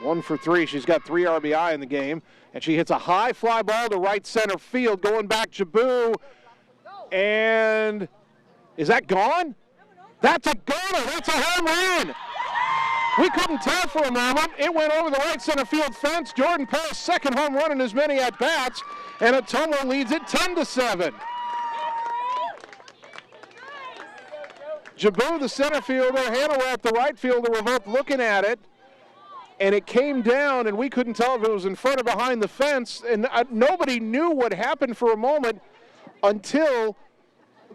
1 for 3. She's got 3 RBI in the game, and she hits a high fly ball to right center field, going back Jabu, and is that gone? That's a goner. That's a home run. We couldn't tell for a moment. It went over the right center field fence. Jordan Paul's second home run in as many at-bats, and Ottumwa leads it 10-7. Jabu, the center fielder, Hannaway, the right fielder, were both looking at it, and it came down, and we couldn't tell if it was in front or behind the fence, and nobody knew what happened for a moment until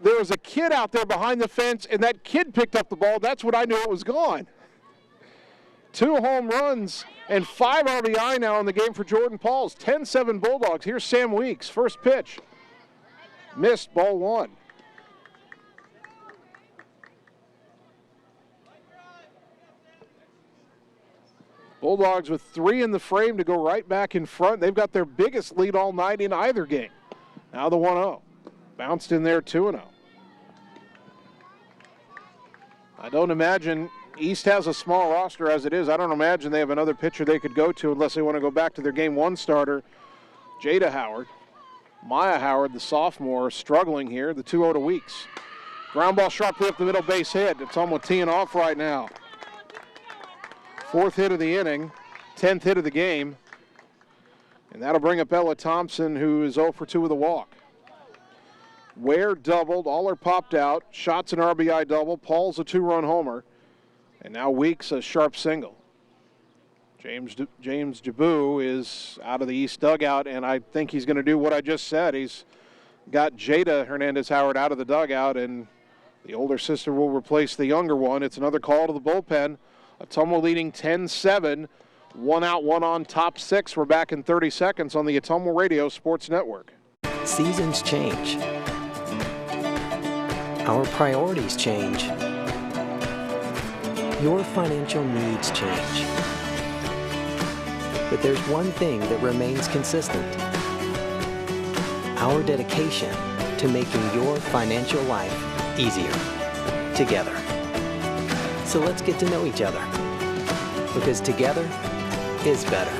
there was a kid out there behind the fence, and that kid picked up the ball. That's when I knew it was gone. 2 home runs and 5 RBI now in the game for Jordan Pauls. 10-7 Bulldogs. Here's Sam Weeks. First pitch. Missed, ball 1. Bulldogs with 3 in the frame to go right back in front. They've got their biggest lead all night in either game. Now the 1-0. Bounced in there 2-0. I don't imagine East has a small roster as it is. I don't imagine they have another pitcher they could go to unless they want to go back to their game 1 starter, Jada Howard. Maya Howard, the sophomore, struggling here. The 2-0 to Weeks. Ground ball sharply up the middle, base hit. Ottumwa teeing off right now. 4th hit of the inning, 10th hit of the game. And that'll bring up Ella Thompson, who is 0 for 2 with a walk. Ware doubled, Aller popped out, Schatz an RBI double, Paul's a 2-run homer. And now Weeks a sharp single. James Jabu is out of the East dugout, and I think he's going to do what I just said. He's got Jada Hernandez-Howard out of the dugout, and the older sister will replace the younger one. It's another call to the bullpen. Ottumwa leading 10-7. 1 out, 1 on, top 6. We're back in 30 seconds on the Ottumwa Radio Sports Network. Seasons change. Our priorities change. Your financial needs change. But there's one thing that remains consistent: our dedication to making your financial life easier together. So let's get to know each other, because together is better.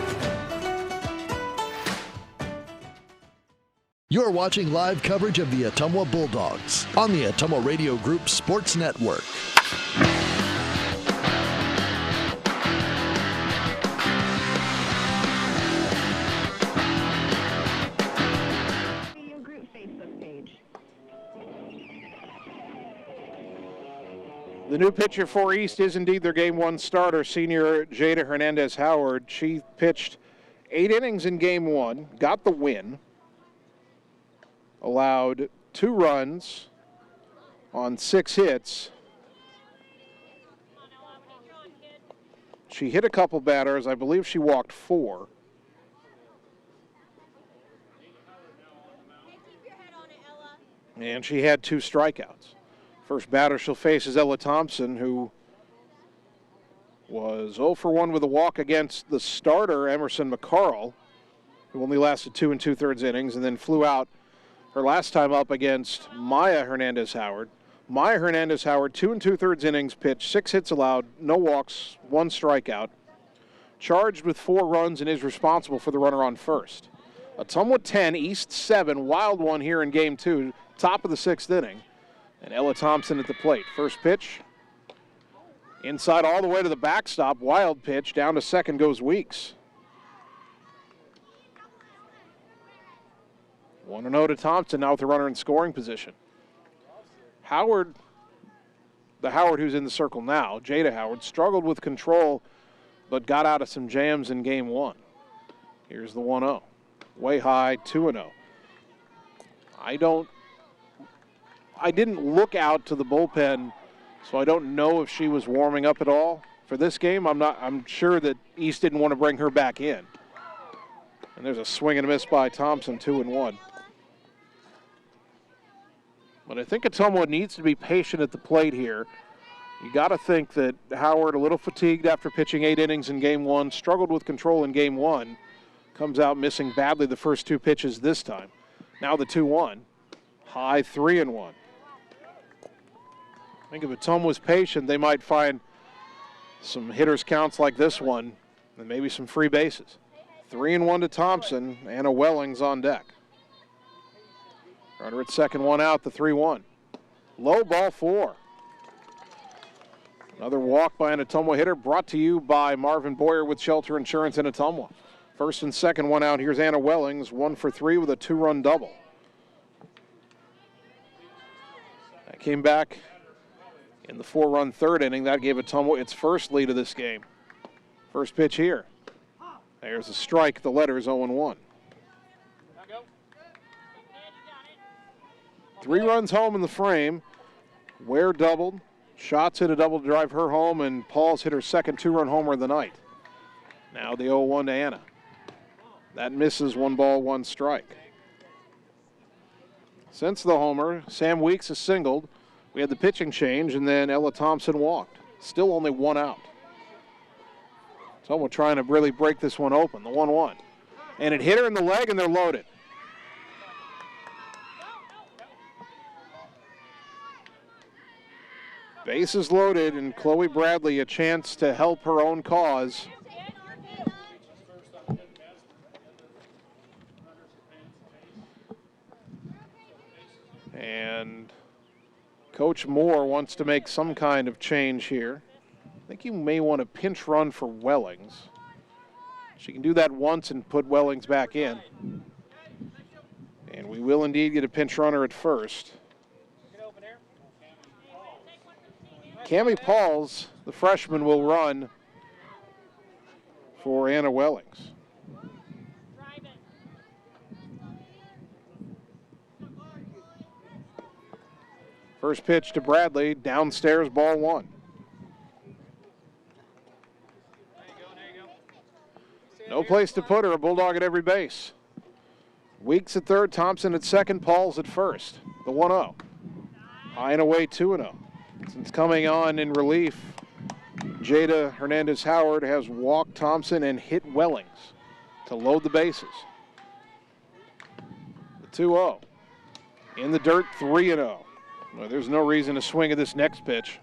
You're watching live coverage of the Ottumwa Bulldogs on the Ottumwa Radio Group Sports Network. Radio Group Facebook page. The new pitcher for East is indeed their Game 1 starter, senior Jada Hernandez-Howard. She pitched 8 innings in Game 1, got the win, allowed 2 runs on 6 hits. She hit a couple batters. I believe she walked 4. And she had 2 strikeouts. First batter she'll face is Ella Thompson, who was 0 for 1 with a walk against the starter, Emerson McCarl, who only lasted 2 2/3 innings and then flew out her last time up against Maya Hernandez-Howard. Maya Hernandez-Howard, 2 2/3 innings pitched, 6 hits allowed, no walks, 1 strikeout. Charged with 4 runs and is responsible for the runner on first. Ottumwa 10, East 7, Wild 1 here in Game 2, top of the 6th inning. And Ella Thompson at the plate. First pitch, inside all the way to the backstop. Wild pitch, down to second goes Weeks. 1-0 to Thompson, now with the runner in scoring position. Howard, the Howard who's in the circle now, Jada Howard, struggled with control but got out of some jams in Game 1. Here's the 1-0. Way high, 2-0. I didn't look out to the bullpen, so I don't know if she was warming up at all. For this game, I'm sure that East didn't want to bring her back in. And there's a swing and a miss by Thompson, 2-1. But I think Ottumwa needs to be patient at the plate here. You got to think that Howard, a little fatigued after pitching 8 innings in Game 1, struggled with control in Game 1, comes out missing badly the first 2 pitches this time. Now the 2-1, high, 3-1. I think if Ottumwa was patient, they might find some hitters' counts like this one and maybe some free bases. 3-1 to Thompson. Anna Wellings on deck. Runner at second, 1 out, the 3-1. Low, ball 4. Another walk by an Ottumwa hitter, brought to you by Marvin Boyer with Shelter Insurance in Ottumwa. First and second, 1 out. Here's Anna Wellings, 1 for 3 with a 2-run double. That came back in the 4-run 3rd inning. That gave Ottumwa its first lead of this game. First pitch here. There's a strike. The letters 0-1. 3 runs home in the frame. Ware doubled. Shots hit a double to drive her home, and Paul's hit her second 2-run homer of the night. Now the 0-1 to Anna. That misses, 1 ball, 1 strike. Since the homer, Sam Weeks has singled. We had the pitching change, and then Ella Thompson walked. Still only 1 out. Someone trying to really break this one open, the 1-1. And it hit her in the leg, and they're loaded. Bases loaded, and Chloe Bradley a chance to help her own cause. And Coach Moore wants to make some kind of change here. I think you may want a pinch run for Wellings. She can do that once and put Wellings back in. And we will indeed get a pinch runner at first. Cammie Pauls, the freshman, will run for Anna Wellings. First pitch to Bradley, downstairs, ball 1. No place to put her, a Bulldog at every base. Weeks at third, Thompson at second, Pauls at first. The 1-0. High and away, 2-0. Since coming on in relief, Jada Hernandez-Howard has walked Thompson and hit Wellings. to load the bases. The 2-0. In the dirt, 3-0. Well, there's no reason to swing at this next pitch.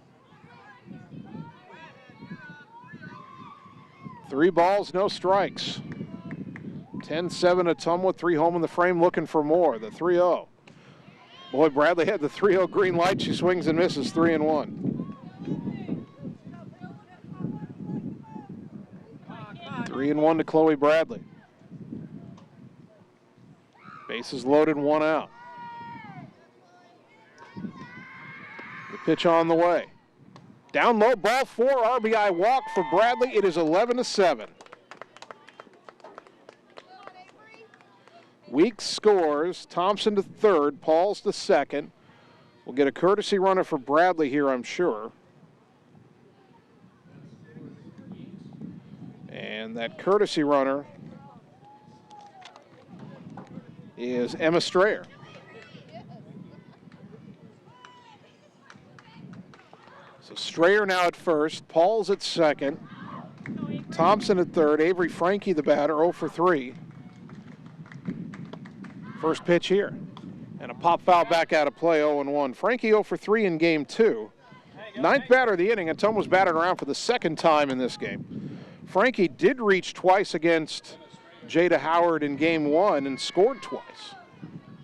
3 balls, no strikes. 10-7 Ottumwa, 3 home in the frame, looking for more. The 3-0. Boy, Bradley had the 3-0 green light. She swings and misses, 3-1. 3-1 to Chloe Bradley. Bases loaded, 1 out. The pitch on the way. Down low, ball 4, RBI walk for Bradley. It is 11-7. Weeks scores. Thompson to third. Pauls to second. We'll get a courtesy runner for Bradley here, I'm sure. And that courtesy runner is Emma Strayer. So Strayer now at first. Pauls at second. Thompson at third. Avery Frankie, the batter, 0 for 3. First pitch here. And a pop foul back out of play, 0-1. Frankie 0 for 3 in game 2. 9th batter of the inning. Ottumwa was batted around for the second time in this game. Frankie did reach twice against Jada Howard in game 1 and scored twice.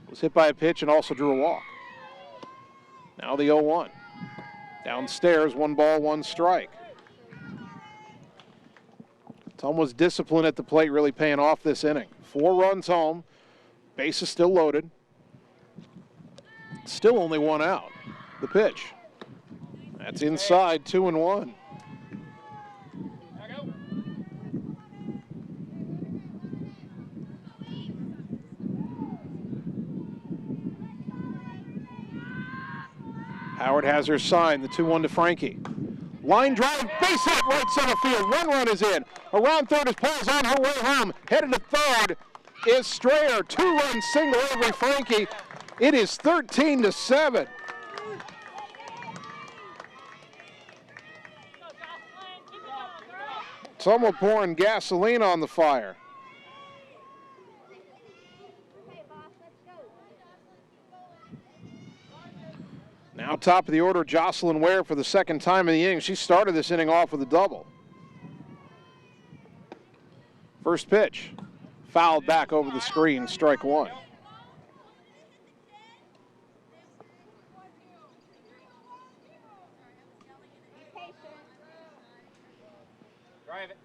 Was hit by a pitch and also drew a walk. Now the 0-1. Downstairs, 1 ball, 1 strike. Ottumwa's discipline at the plate really paying off this inning. 4 runs home. Base is still loaded. Still only 1 out. The pitch. That's inside, 2-1. Howard has her sign, the 2-1 to Frankie. Line drive, base hit, right center field. 1 run is in. Around third is Paul's on her way home. Headed to third is Strayer. 2-run single over Frankie. It is 13-7. Ottumwa pouring gasoline on the fire. Now top of the order, Jocelyn Ware for the second time in the inning. She started this inning off with a double. First pitch, fouled back over the screen, strike 1.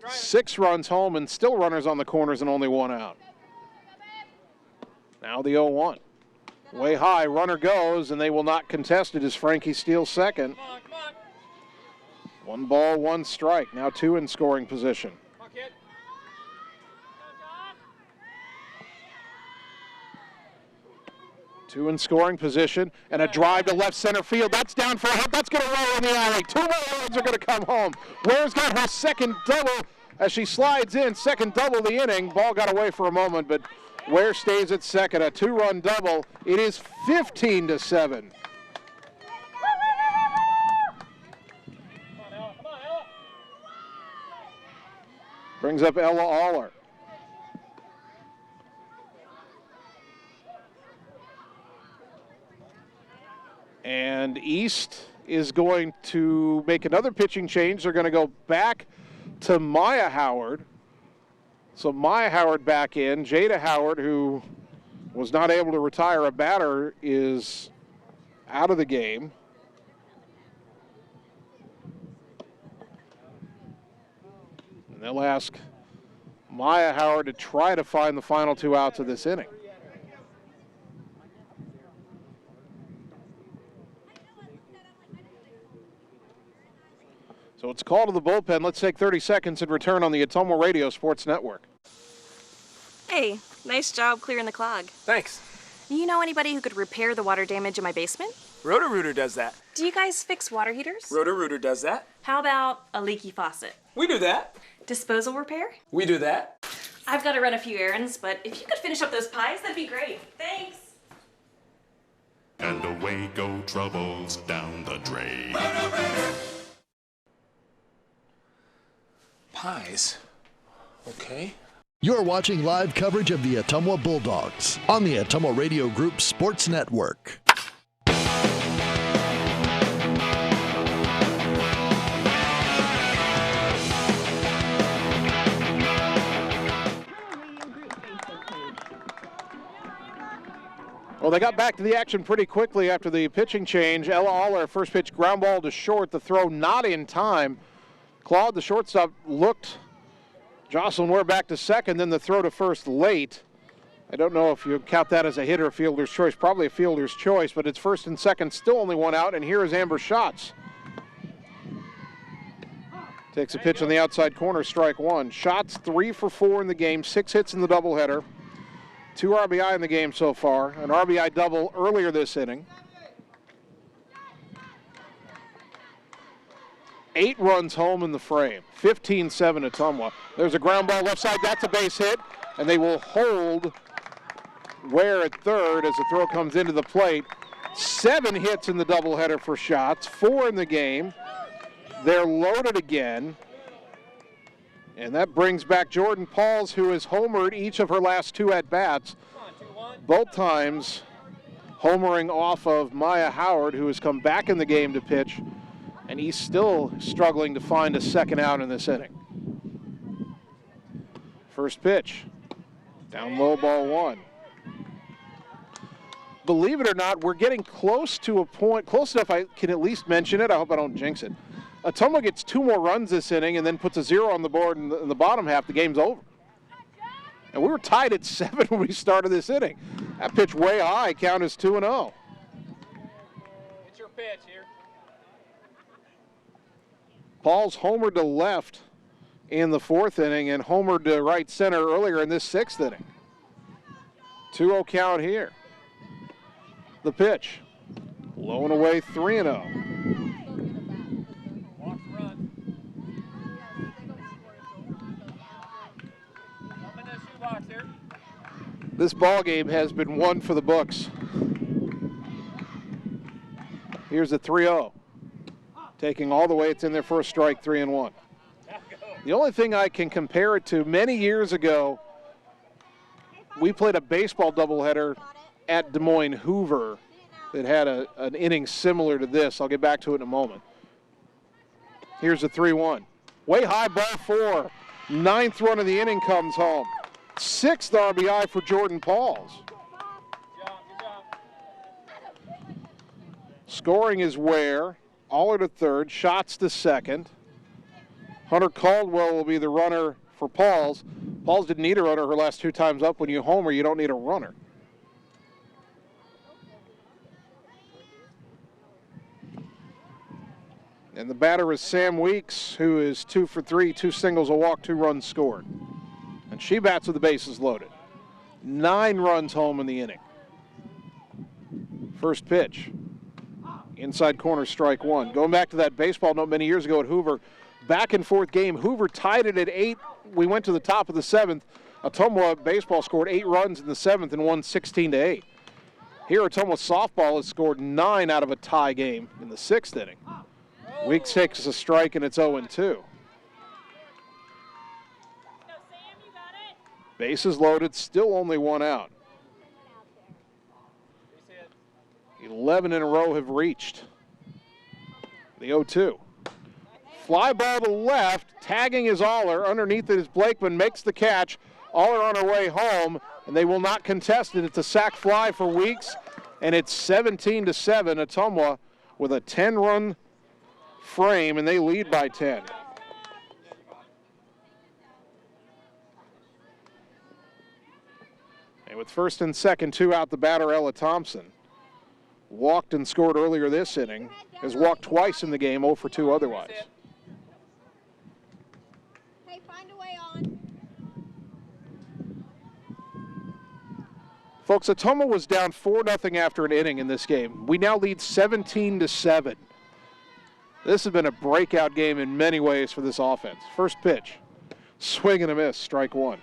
Six runs home and still runners on the corners and only 1 out. Now the 0-1. Way high, runner goes, and they will not contest it as Frankie steals second. 1 ball, 1 strike. Now 2 in scoring position. 2 in scoring position, and a drive to left center field. That's down for a hit. That's going to roll in the alley. 2 more runs are going to come home. Ware's got her second double as she slides in. Second double of the inning. Ball got away for a moment, but Ware stays at second. A 2-run double. It is 15-7. Brings up Ella Aller. And East is going to make another pitching change. They're going to go back to Maya Howard. So Maya Howard back in. Jada Howard, who was not able to retire a batter, is out of the game. And they'll ask Maya Howard to try to find the final 2 outs of this inning. So it's called to the bullpen. Let's take 30 seconds and return on the Ottumwa Radio Sports Network. Hey, nice job clearing the clog. Thanks. You know anybody who could repair the water damage in my basement? Roto-Rooter does that. Do you guys fix water heaters? Roto-Rooter does that. How about a leaky faucet? We do that. Disposal repair? We do that. I've got to run a few errands, but if you could finish up those pies, that'd be great. Thanks. And away go troubles down the drain. Pies? Okay. You're watching live coverage of the Ottumwa Bulldogs on the Ottumwa Radio Group Sports Network. Well, they got back to the action pretty quickly after the pitching change. Ella Aller, first pitch, ground ball to short. The throw not in time. Claude, the shortstop, looked. Jocelyn Ware back to second, then the throw to first late. I don't know if you count that as a hit or a fielder's choice. Probably a fielder's choice, but it's first and second, still only one out, and here is Amber Schatz. Takes a pitch on the outside corner, strike one. Schatz 3 for 4 in the game, 6 hits in the doubleheader. 2 RBI in the game so far. An RBI double earlier this inning. 8 runs home in the frame. 15-7 Ottumwa. There's a ground ball left side. That's a base hit. And they will hold Ware at third as the throw comes into the plate. 7 hits in the doubleheader for Schatz. 4 in the game. They're loaded again. And that brings back Jordan Pauls, who has homered each of her last 2 at-bats. Both times homering off of Maya Howard, who has come back in the game to pitch. And he's still struggling to find a second out in this inning. First pitch. Down low, ball 1. Believe it or not, we're getting close to a point, close enough I can at least mention it. I hope I don't jinx it. Ottumwa gets 2 more runs this inning and then puts a 0 on the board in the bottom half. The game's over. And we were tied at 7 when we started this inning. That pitch way high, count is 2-0. It's your pitch here. Paul's homered to left in the 4th inning and homered to right center earlier in this 6th inning. 2-0 count here. The pitch. Low and away, 3-0. This ball game has been won for the books. Here's a 3-0. Taking all the way, it's in their first strike, 3-1. The only thing I can compare it to, many years ago, we played a baseball doubleheader at Des Moines Hoover that had an inning similar to this. I'll get back to it in a moment. Here's a 3-1. Way high, ball 4. 9th run of the inning comes home. 6th RBI for Jordan Pauls. Scoring is Ware. Aller to third, Schatz to second. Hunter Caldwell will be the runner for Pauls. Pauls didn't need a runner her last 2 times up. When you homer, you don't need a runner. And the batter is Sam Weeks, who is 2 for 3, 2 singles, a walk, 2 runs scored. And she bats with the bases loaded. 9 runs home in the inning. First pitch. Inside corner, strike 1. Going back to that baseball note many years ago at Hoover, back and forth game. Hoover tied it at 8. We went to the top of the 7th. Ottumwa baseball scored 8 runs in the 7th and won 16-8. Here, Ottumwa softball has scored 9 out of a tie game in the 6th inning. Weeks takes a strike and it's 0-2. Bases loaded, still only 1 out. 11 in a row have reached. The 0-2. Fly ball to left, tagging is Aller. Underneath it is Blakeman, makes the catch. Aller on her way home, and they will not contest it. It's a sac fly for Weeks, and it's 17-7. Ottumwa with a 10-run frame, and they lead by 10. And with first and second, 2 out, the batter, Ella Thompson. Walked and scored earlier this inning. Has walked twice in the game, 0 for 2 otherwise. Hey, find a way on. Folks, Ottumwa was down 4-0 after an inning in this game. We now lead 17-7. This has been a breakout game in many ways for this offense. First pitch. Swing and a miss, strike 1.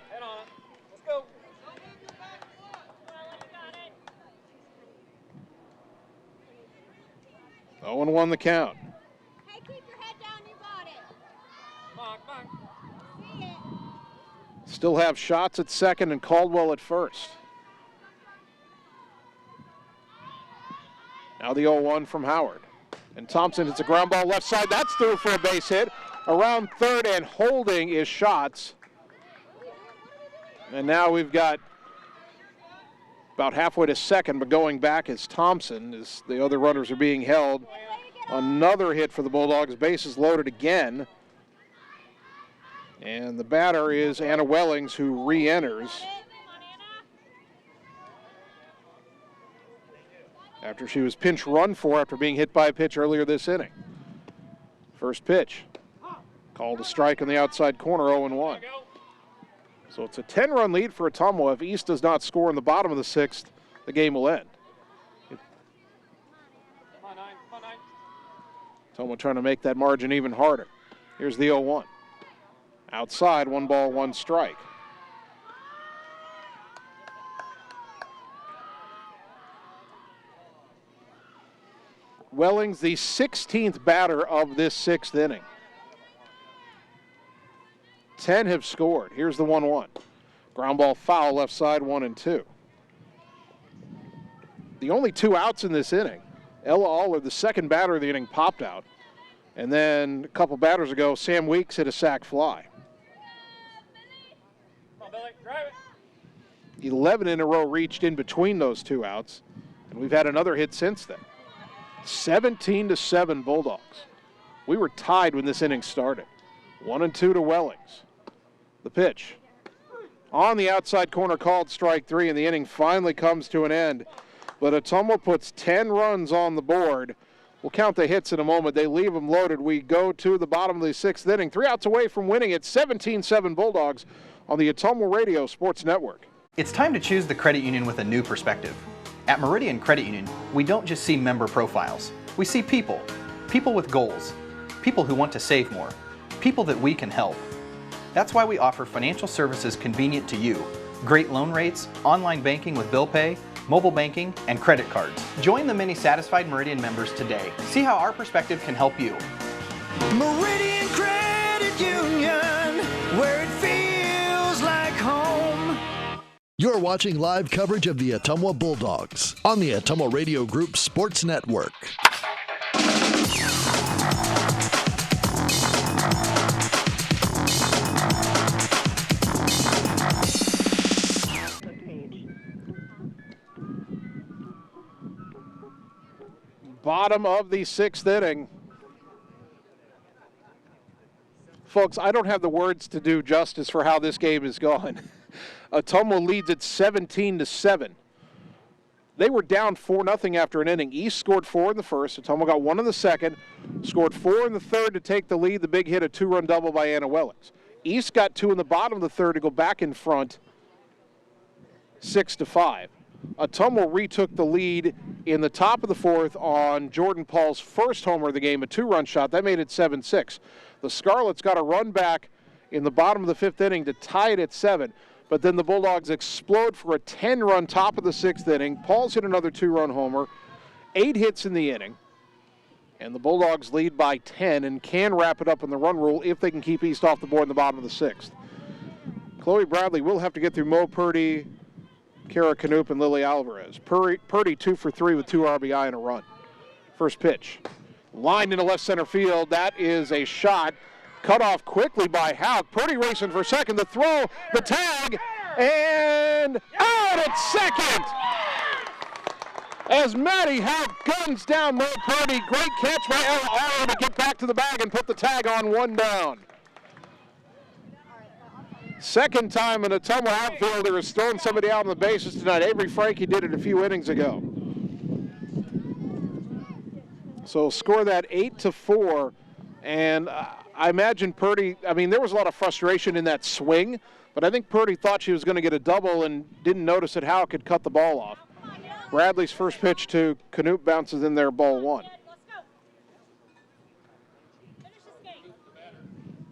0-1 the count. Hey, keep your head down, you got it. Come on, come on. See it. Still have shots at second and Caldwell at first. Now the 0-1 from Howard. And Thompson hits a ground ball left side. That's through for a base hit. Around third and holding is Schatz. And now we've got about halfway to second, but going back is Thompson as the other runners are being held. Another hit for the Bulldogs. Bases loaded again. And the batter is Anna Wellings, who re-enters after she was pinch run for after being hit by a pitch earlier this inning. First pitch. Called a strike on the outside corner, 0-1. So it's a 10-run lead for Ottumwa. If East does not score in the bottom of the sixth, the game will end. Ottumwa trying to make that margin even harder. Here's the 0-1. Outside, 1 ball, 1 strike. Wellings, the 16th batter of this sixth inning. 10 have scored. Here's the 1-1. Ground ball foul left side, 1-2. The only 2 outs in this inning. Ella Aller, the second batter of the inning, popped out. And then a couple batters ago, Sam Weeks hit a sac fly. 11 in a row reached in between those 2 outs. And we've had another hit since then. 17-7 Bulldogs. We were tied when this inning started. 1-2 to Wellings. The pitch. On the outside corner, called strike 3, and the inning finally comes to an end. But Ottumwa puts 10 runs on the board. We'll count the hits in a moment. They leave them loaded. We go to the bottom of the sixth inning. 3 outs away from winning it. 17-7 Bulldogs on the Ottumwa Radio Sports Network. It's time to choose the credit union with a new perspective. At Meridian Credit Union, we don't just see member profiles. We see people. People with goals. People who want to save more. People that we can help. That's why we offer financial services convenient to you. Great loan rates, online banking with bill pay, mobile banking, and credit cards. Join the many satisfied Meridian members today. See how our perspective can help you. Meridian Credit Union, where it feels like home. You're watching live coverage of the Ottumwa Bulldogs on the Ottumwa Radio Group Sports Network. Bottom of the sixth inning. Folks, I don't have the words to do justice for how this game is going. Ottumwa leads at 17-7. They were down 4-0 after an inning. East scored 4 in the first. Ottumwa got 1 in the second, scored 4 in the third to take the lead. The big hit, a 2-run double by Anna Wellings. East got 2 in the bottom of the third to go back in front, 6-5. Ottumwa retook the lead in the top of the fourth on Jordan Paul's first homer of the game, a 2-run shot. That made it 7-6. The Scarlets got a run back in the bottom of the fifth inning to tie it at 7. But then the Bulldogs explode for a 10-run top of the sixth inning. Paul's hit another 2-run homer. 8 hits in the inning. And the Bulldogs lead by 10 and can wrap it up in the run rule if they can keep East off the board in the bottom of the sixth. Chloe Bradley will have to get through Mo Purdy, Kara Knoop, and Lily Alvarez. Purdy 2 for 3 with 2 RBI and a run. First pitch. Lined into left center field. That is a shot. Cut off quickly by Houck. Purdy racing for second. The throw, the tag, and out at second. As Maddie Houck guns down Mo Purdy. Great catch by Ella Arrow to get back to the bag and put the tag on 1 down. Second time an Ottumwa outfielder has thrown somebody out on the bases tonight. Avery Frankie did it a few innings ago. So score that 8-4. And I imagine Purdy, there was a lot of frustration in that swing, but I think Purdy thought she was going to get a double and didn't notice that Houck had cut the ball off. Bradley's first pitch to Knoop bounces in there, ball 1.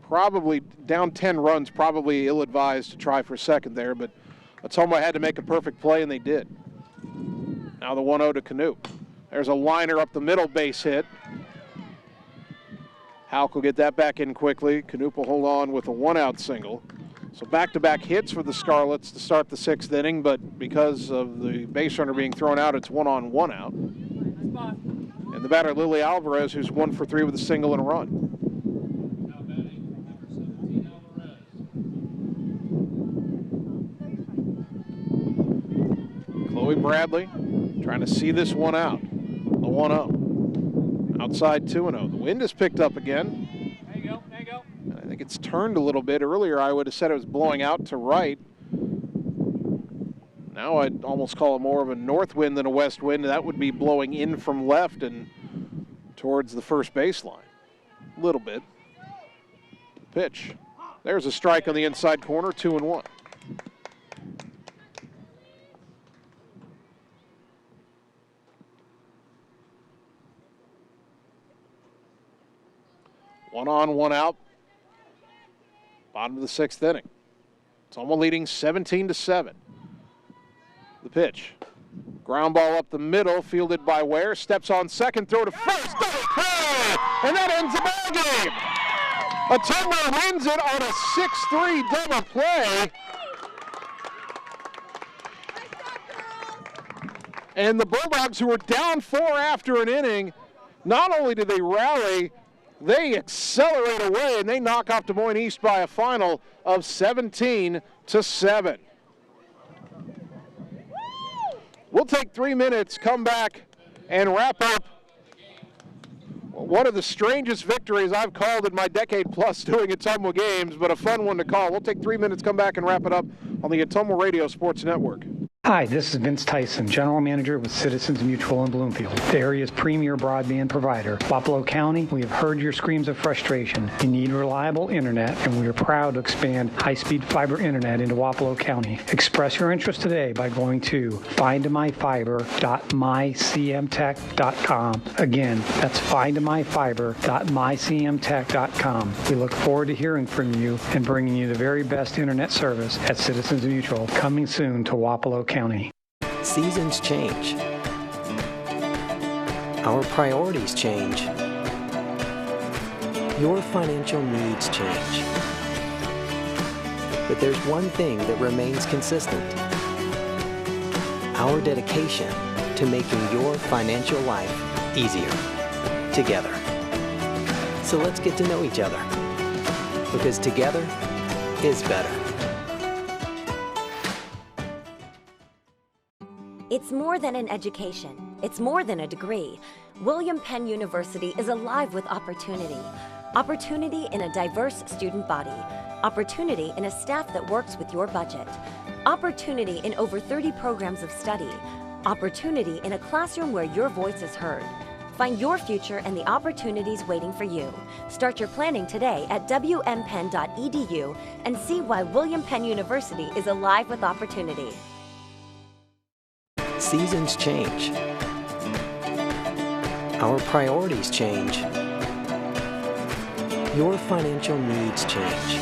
Probably down 10 runs, probably ill-advised to try for second there, but Ottumwa had to make a perfect play, and they did. Now the 1-0 to Knoop. There's a liner up the middle, base hit. Houck will get that back in quickly. Knoop will hold on with a 1-out single. So back-to-back hits for the Scarlets to start the 6th inning, but because of the base runner being thrown out, it's 1-on-1 out. And the batter, Lily Alvarez, who's 1 for 3 with a single and a run. Chloe Bradley trying to see this one out. The 1-0. Outside 2-0. The wind has picked up again. There you go, there you go. I think it's turned a little bit. Earlier I would have said it was blowing out to right. Now I'd almost call it more of a north wind than a west wind. That would be blowing in from left and towards the first baseline. A little bit. Pitch. There's a strike on the inside corner, 2-1. One on, one out. Bottom of the 6th inning. Ottumwa leading 17-7. The pitch. Ground ball up the middle, fielded by Ware. Steps on second, throw to first. Double play! And that ends the ball game. Ottumwa wins it on a 6-3 double play. And the Bulldogs, who were down 4 after an inning, not only did they rally, they accelerate away, and they knock off Des Moines East by a final of 17-7. We'll take 3 minutes, come back, and wrap up one of the strangest victories I've called in my decade-plus doing Ottumwa games, but a fun one to call. We'll take 3 minutes, come back, and wrap it up on the Ottumwa Radio Sports Network. Hi, this is Vince Tyson, General Manager with Citizens Mutual in Bloomfield, the area's premier broadband provider. Wapello County, we have heard your screams of frustration. You need reliable internet, and we are proud to expand high-speed fiber internet into Wapello County. Express your interest today by going to findmyfiber.mycmtech.com. Again, that's findmyfiber.mycmtech.com. We look forward to hearing from you and bringing you the very best internet service at Citizens Mutual, coming soon to Wapello County. Seasons change. Our priorities change. Your financial needs change. But there's one thing that remains consistent. Our dedication to making your financial life easier together. So let's get to know each other, because together is better. It's more than an education. It's more than a degree. William Penn University is alive with opportunity. Opportunity in a diverse student body. Opportunity in a staff that works with your budget. Opportunity in over 30 programs of study. Opportunity in a classroom where your voice is heard. Find your future and the opportunities waiting for you. Start your planning today at wmpenn.edu and see why William Penn University is alive with opportunity. Seasons change. Our priorities change. Your financial needs change.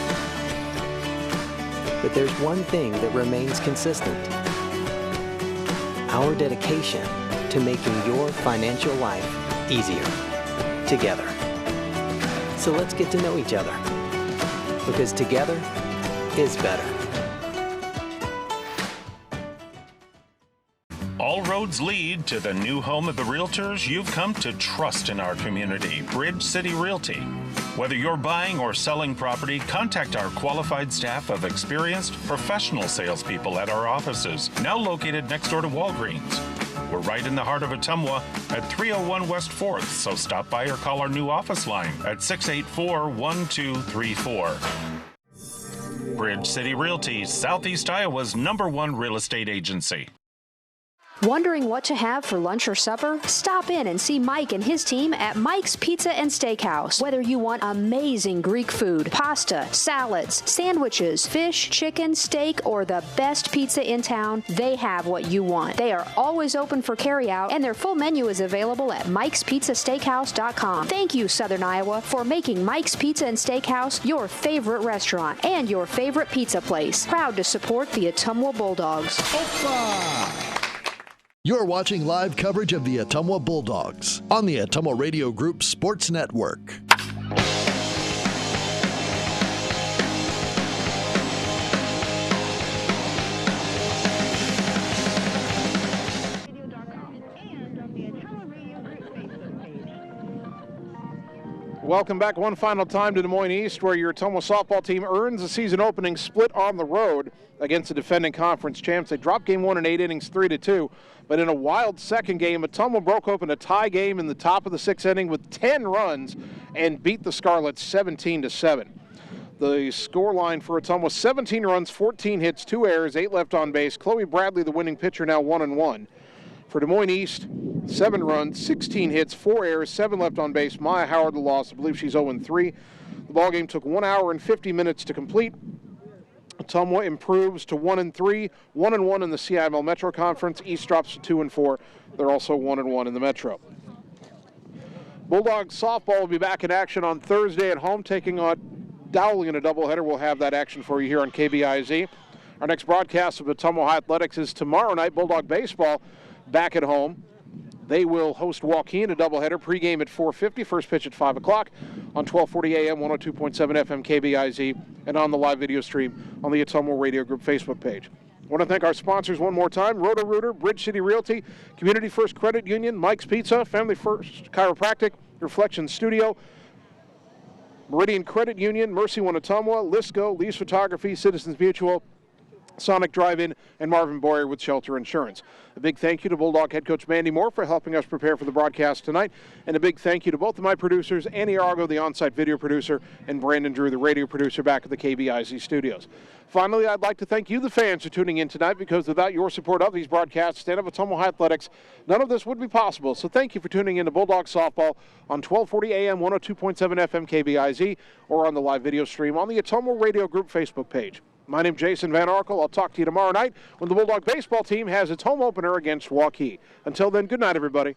But there's one thing that remains consistent. Our dedication to making your financial life easier together. So let's get to know each other, because together is better. All roads lead to the new home of the realtors you've come to trust in our community, Bridge City Realty. Whether you're buying or selling property, contact our qualified staff of experienced professional salespeople at our offices, now located next door to Walgreens. We're right in the heart of Ottumwa at 301 West 4th, so stop by or call our new office line at 684-1234. Bridge City Realty, Southeast Iowa's #1 real estate agency. Wondering what to have for lunch or supper? Stop in and see Mike and his team at Mike's Pizza and Steakhouse. Whether you want amazing Greek food, pasta, salads, sandwiches, fish, chicken, steak, or the best pizza in town, they have what you want. They are always open for carryout, and their full menu is available at Mike'sPizzaSteakhouse.com. Thank you, Southern Iowa, for making Mike's Pizza and Steakhouse your favorite restaurant and your favorite pizza place. Proud to support the Ottumwa Bulldogs. Opa! You're watching live coverage of the Ottumwa Bulldogs on the Ottumwa Radio Group Sports Network. Welcome back one final time to Des Moines East, where your Ottumwa softball team earns a season opening split on the road against the defending conference champs. They dropped game one in 8 innings, 3-2. But in a wild second game, Ottumwa broke open a tie game in the top of the 6th inning with 10 runs and beat the Scarlets 17-7. The score line for Ottumwa: 17 runs, 14 hits, 2 errors, 8 left on base. Chloe Bradley, the winning pitcher, now 1-1. For Des Moines East, 7 runs, 16 hits, 4 errors, 7 left on base. Maya Howard, the loss. I believe she's 0-3. The ballgame took 1 hour and 50 minutes to complete. Ottumwa improves to 1-3, 1-1 in the CIML Metro Conference. East drops to 2-4. They're also 1-1 in the Metro. Bulldogs softball will be back in action on Thursday at home, taking on Dowling in a doubleheader. We'll have that action for you here on KBIZ. Our next broadcast of Ottumwa High Athletics is tomorrow night. Bulldog baseball back at home. They will host Waukegan, a doubleheader, pregame at 4:50, first pitch at 5 o'clock on 1240 AM, 102.7 FM KBIZ, and on the live video stream on the Ottumwa Radio Group Facebook page. I want to thank our sponsors one more time: Roto-Rooter, Bridge City Realty, Community First Credit Union, Mike's Pizza, Family First Chiropractic, Reflection Studio, Meridian Credit Union, Mercy One Ottumwa, Lisco, Lee's Photography, Citizens Mutual, Sonic Drive-In, and Marvin Boyer with Shelter Insurance. A big thank you to Bulldog head coach Mandy Moore for helping us prepare for the broadcast tonight, and a big thank you to both of my producers, Annie Argo, the on-site video producer, and Brandon Drew, the radio producer back at the KBIZ studios. Finally, I'd like to thank you, the fans, for tuning in tonight, because without your support of these broadcasts and of Ottumwa High Athletics, none of this would be possible. So thank you for tuning in to Bulldog softball on 1240 AM, 102.7 FM KBIZ, or on the live video stream on the Ottumwa Radio Group Facebook page. My name's Jason Van Arkel. I'll talk to you tomorrow night when the Bulldog baseball team has its home opener against Waukee. Until then, good night, everybody.